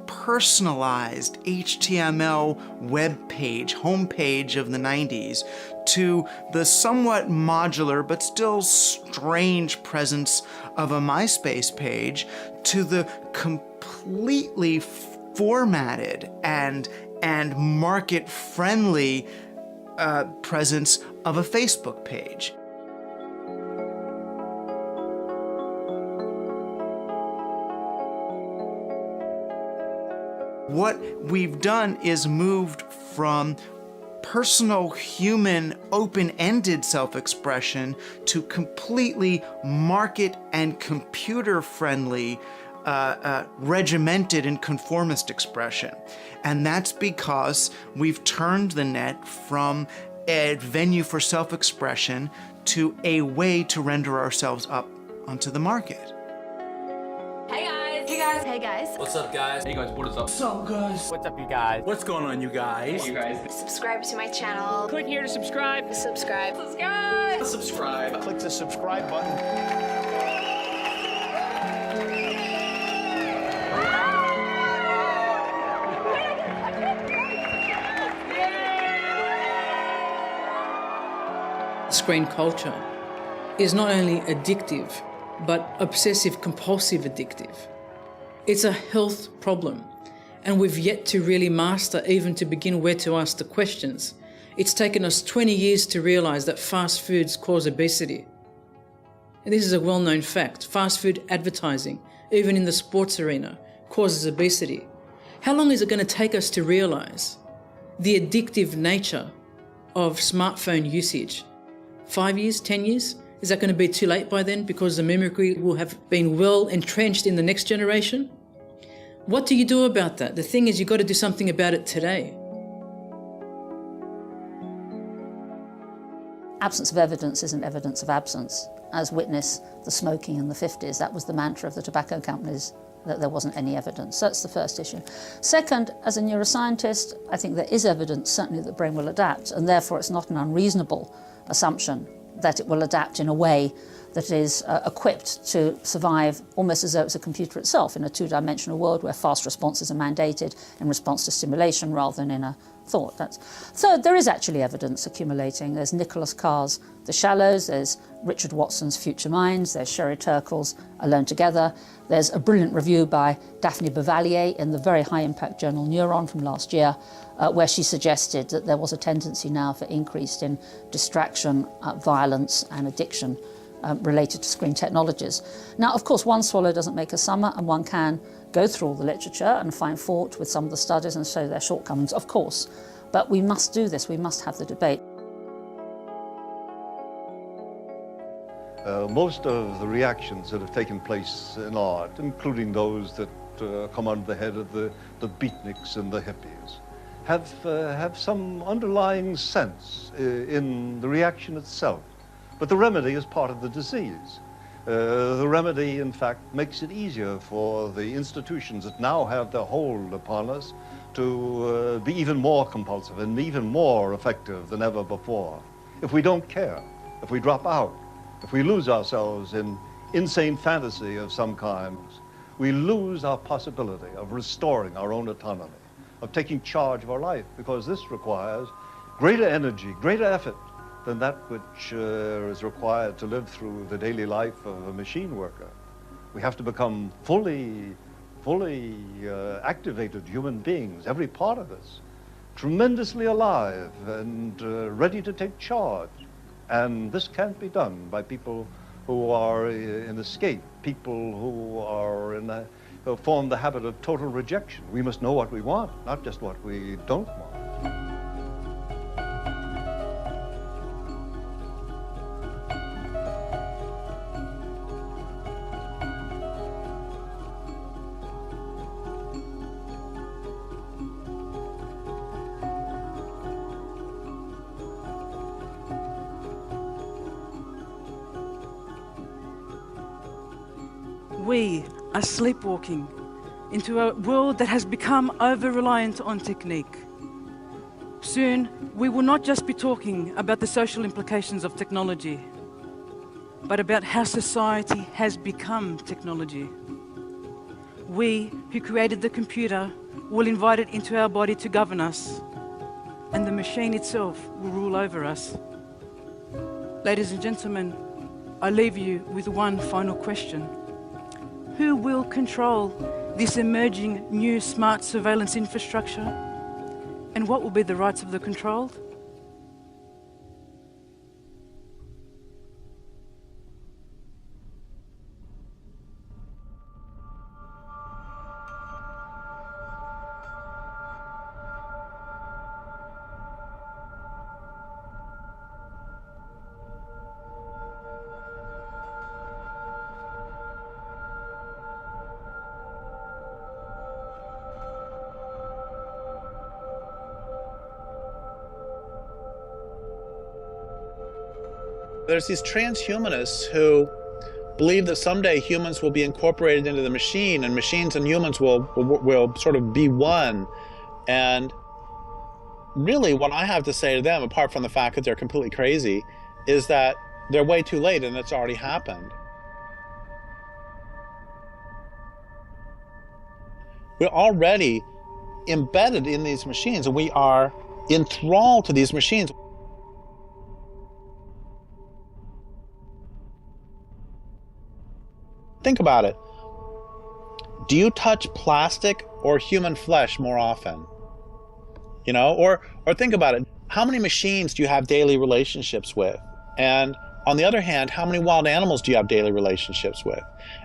personalized HTML web page, homepage of the 90s, to the somewhat modular but still strange presence of a MySpace page, to the completely formatted and market-friendly presence of a Facebook page. What we've done is moved from personal, human, open-ended self-expression to completely market and computer-friendly, regimented and conformist expression. And that's because we've turned the net from a venue for self-expression to a way to render ourselves up onto the market. Hey guys! Hey guys! Hey guys! What's up, guys? Hey guys, what is up? What's up, guys? What's up, you guys? What's going on, you guys? Hey, you guys. Subscribe to my channel. Click here to subscribe. Subscribe. Subscribe! Subscribe. Click the subscribe button. Screen culture is not only addictive, but obsessive-compulsive addictive. It's a health problem, and we've yet to really master even to begin where to ask the questions. It's taken us 20 years to realise that fast foods cause obesity. And this is a well-known fact. Fast food advertising, even in the sports arena, causes obesity. How long is it going to take us to realise the addictive nature of smartphone usage? 5 years, 10 years? Is that going to be too late by then because the mimicry will have been well entrenched in the next generation? What do you do about that? The thing is, you've got to do something about it today. Absence of evidence isn't evidence of absence. As witness the smoking in the 50s, that was the mantra of the tobacco companies, that there wasn't any evidence. So that's the first issue. Second, as a neuroscientist, I think there is evidence, certainly, that the brain will adapt, and therefore it's not an unreasonable assumption that it will adapt in a way that is equipped to survive almost as though it's a computer itself in a two-dimensional world where fast responses are mandated in response to stimulation rather than in a thought. Third, there is actually evidence accumulating. There's Nicholas Carr's The Shallows, there's Richard Watson's Future Minds, there's Sherry Turkle's Alone Together, there's a brilliant review by Daphne Bavelier in the very high-impact journal Neuron from last year, where she suggested that there was a tendency now for increase in distraction, violence and addiction related to screen technologies. Now, of course, one swallow doesn't make a summer, and one can go through all the literature and find fault with some of the studies and show their shortcomings, of course. But we must do this, we must have the debate. Most of the reactions that have taken place in art, including those that come under the head of the beatniks and the hippies, have some underlying sense in the reaction itself. But the remedy is part of the disease. The remedy, in fact, makes it easier for the institutions that now have their hold upon us to be even more compulsive and even more effective than ever before. If we don't care, if we drop out, if we lose ourselves in insane fantasy of some kinds, we lose our possibility of restoring our own autonomy, of taking charge of our life, because this requires greater energy, greater effort than that which is required to live through the daily life of a machine worker. We have to become fully activated human beings, every part of us, tremendously alive and ready to take charge. And this can't be done by people who are in escape, people who are who form the habit of total rejection. We must know what we want, not just what we don't want. We are sleepwalking into a world that has become over-reliant on technique. Soon, we will not just be talking about the social implications of technology, but about how society has become technology. We, who created the computer, will invite it into our body to govern us, and the machine itself will rule over us. Ladies and gentlemen, I leave you with one final question. Who will control this emerging new smart surveillance infrastructure? And what will be the rights of the controlled? There's these transhumanists who believe that someday humans will be incorporated into the machine, and machines and humans will sort of be one. And really what I have to say to them, apart from the fact that they're completely crazy, is that they're way too late and it's already happened. We're already embedded in these machines, and we are enthralled to these machines. Think about it. Do you touch plastic or human flesh more often? You know, or think about it. How many machines do you have daily relationships with? And on the other hand, how many wild animals do you have daily relationships with?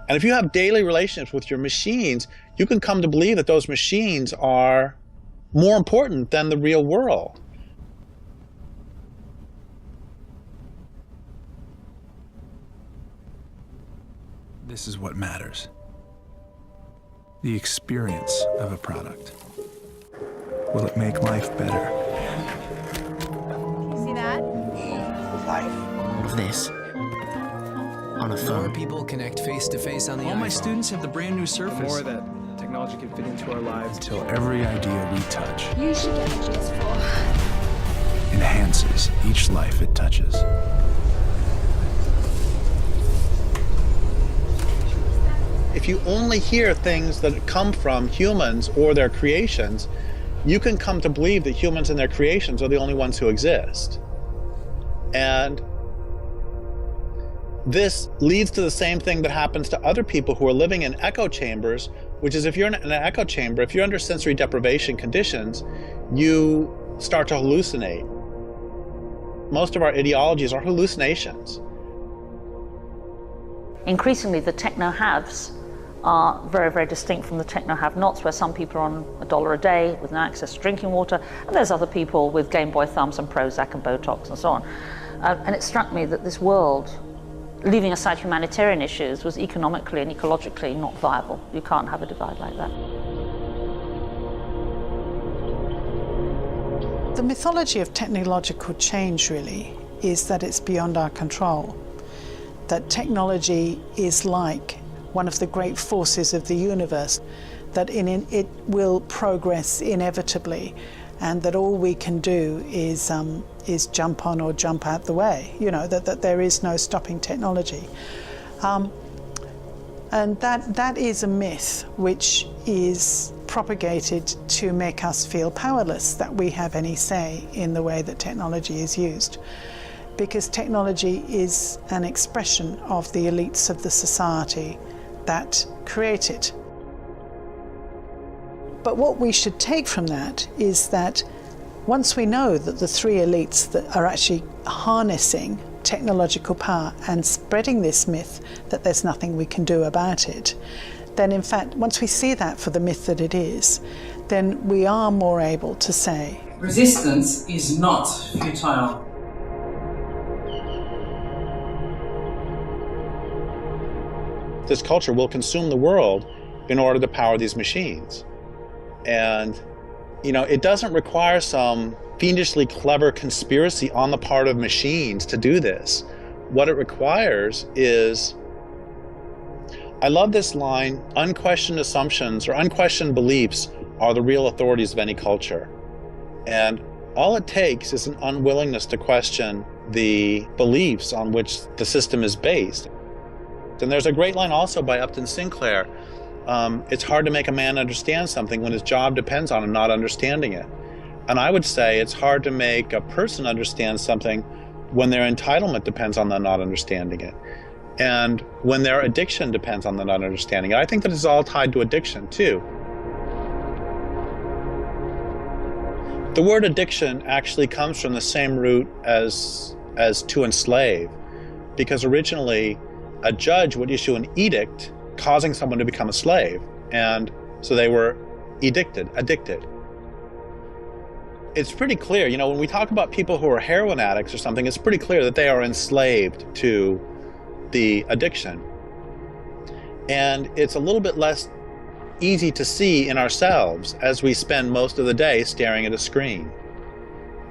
And if you have daily relationships with your machines, you can come to believe that those machines are more important than the real world. This is what matters. The experience of a product. Will it make life better? You see that? Life. Of this. On a phone. More people connect face-to-face on the All iPhone. my students have the brand new Surface. The more that technology can fit into our lives. Until every idea we touch You should get a PS4. enhances each life it touches. If you only hear things that come from humans or their creations, you can come to believe that humans and their creations are the only ones who exist. And this leads to the same thing that happens to other people who are living in echo chambers, which is if you're in an echo chamber, if you're under sensory deprivation conditions, you start to hallucinate. Most of our ideologies are hallucinations. Increasingly, the techno-haves are very, very distinct from the techno-have-nots, where some people are on $1 a day with no access to drinking water, and there's other people with Game Boy thumbs and Prozac and Botox and so on. And it struck me that this world, leaving aside humanitarian issues, was economically and ecologically not viable. You can't have a divide like that. The mythology of technological change really is that it's beyond our control, that technology is like one of the great forces of the universe, that it will progress inevitably, and that all we can do is jump on or jump out the way, you know, that there is no stopping technology. And that is a myth which is propagated to make us feel powerless, that we have any say in the way that technology is used. Because technology is an expression of the elites of the society that create it. But what we should take from that is that once we know that the three elites that are actually harnessing technological power and spreading this myth that there's nothing we can do about it, then in fact, once we see that for the myth that it is, then we are more able to say, resistance is not futile. This culture will consume the world in order to power these machines. And, you know, it doesn't require some fiendishly clever conspiracy on the part of machines to do this. What it requires is I love this line, unquestioned assumptions or unquestioned beliefs are the real authorities of any culture. And all it takes is an unwillingness to question the beliefs on which the system is based. And there's a great line also by Upton Sinclair. It's hard to make a man understand something when his job depends on him not understanding it. And I would say it's hard to make a person understand something when their entitlement depends on them not understanding it. And when their addiction depends on them not understanding it. I think that it's all tied to addiction too. The word addiction actually comes from the same root as to enslave, because originally a judge would issue an edict causing someone to become a slave, and so they were addicted. It's pretty clear, you know, when we talk about people who are heroin addicts or something, it's pretty clear that they are enslaved to the addiction. And it's a little bit less easy to see in ourselves as we spend most of the day staring at a screen.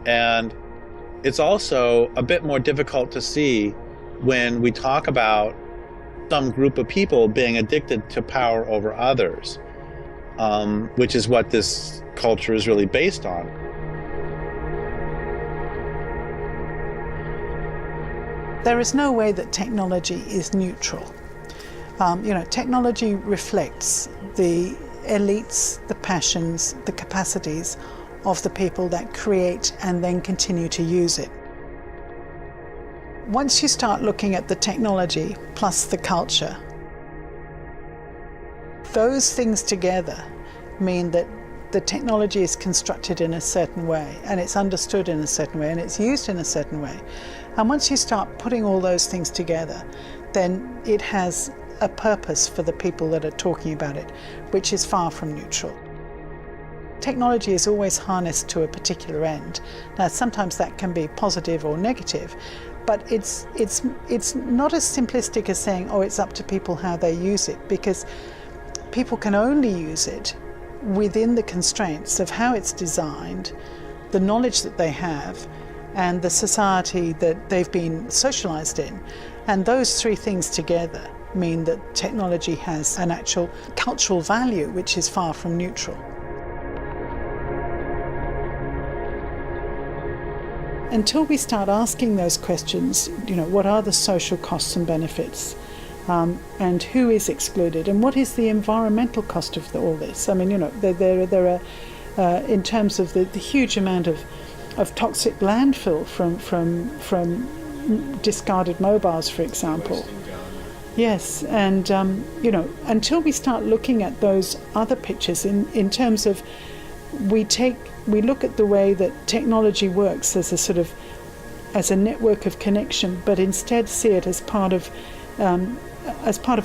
And it's also a bit more difficult to see when we talk about some group of people being addicted to power over others, which is what this culture is really based on. There is no way that technology is neutral. Technology reflects the elites, the passions, the capacities of the people that create and then continue to use it. Once you start looking at the technology plus the culture, those things together mean that the technology is constructed in a certain way, and it's understood in a certain way, and it's used in a certain way. And once you start putting all those things together, then it has a purpose for the people that are talking about it, which is far from neutral. Technology is always harnessed to a particular end. Now, sometimes that can be positive or negative, but it's not as simplistic as saying, oh, it's up to people how they use it, because people can only use it within the constraints of how it's designed, the knowledge that they have, and the society that they've been socialized in. And those three things together mean that technology has an actual cultural value which is far from neutral. Until we start asking those questions, what are the social costs and benefits? And who is excluded? And what is the environmental cost of all this? I mean, there are, in terms of the huge amount of toxic landfill from discarded mobiles, for example. Yes, and until we start looking at those other pictures in terms of we look at the way that technology works as a network of connection, but instead see it as part of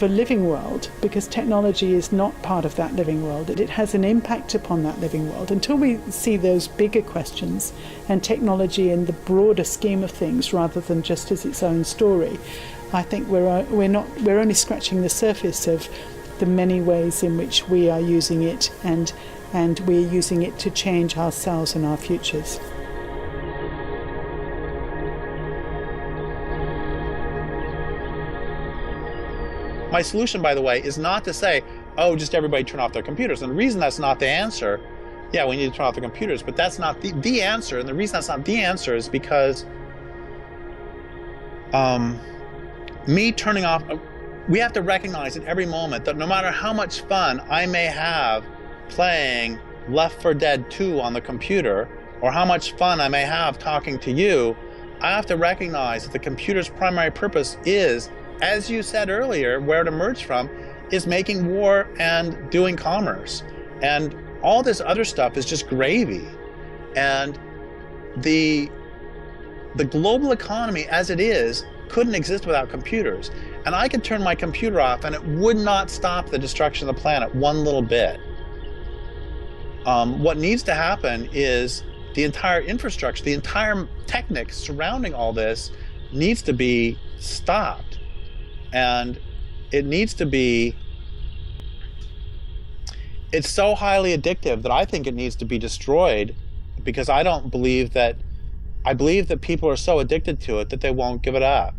a living world, because technology is not part of that living world. It has an impact upon that living world. Until we see those bigger questions and technology in the broader scheme of things rather than just as its own story, I think we're only scratching the surface of the many ways in which we are using it, and we're using it to change ourselves and our futures. My solution, by the way, is not to say, oh, just everybody turn off their computers. And the reason that's not the answer, yeah, we need to turn off the computers, but that's not the answer. And the reason that's not the answer is because me turning off, we have to recognize at every moment that no matter how much fun I may have playing Left 4 Dead 2 on the computer, or how much fun I may have talking to you, I have to recognize that the computer's primary purpose is, as you said earlier, where it emerged from, is making war and doing commerce. And all this other stuff is just gravy. And the global economy as it is couldn't exist without computers. And I could turn my computer off and it would not stop the destruction of the planet one little bit. What needs to happen is the entire infrastructure, the entire technique surrounding all this needs to be stopped. And it needs to be, it's so highly addictive that I think it needs to be destroyed, because I believe that people are so addicted to it that they won't give it up.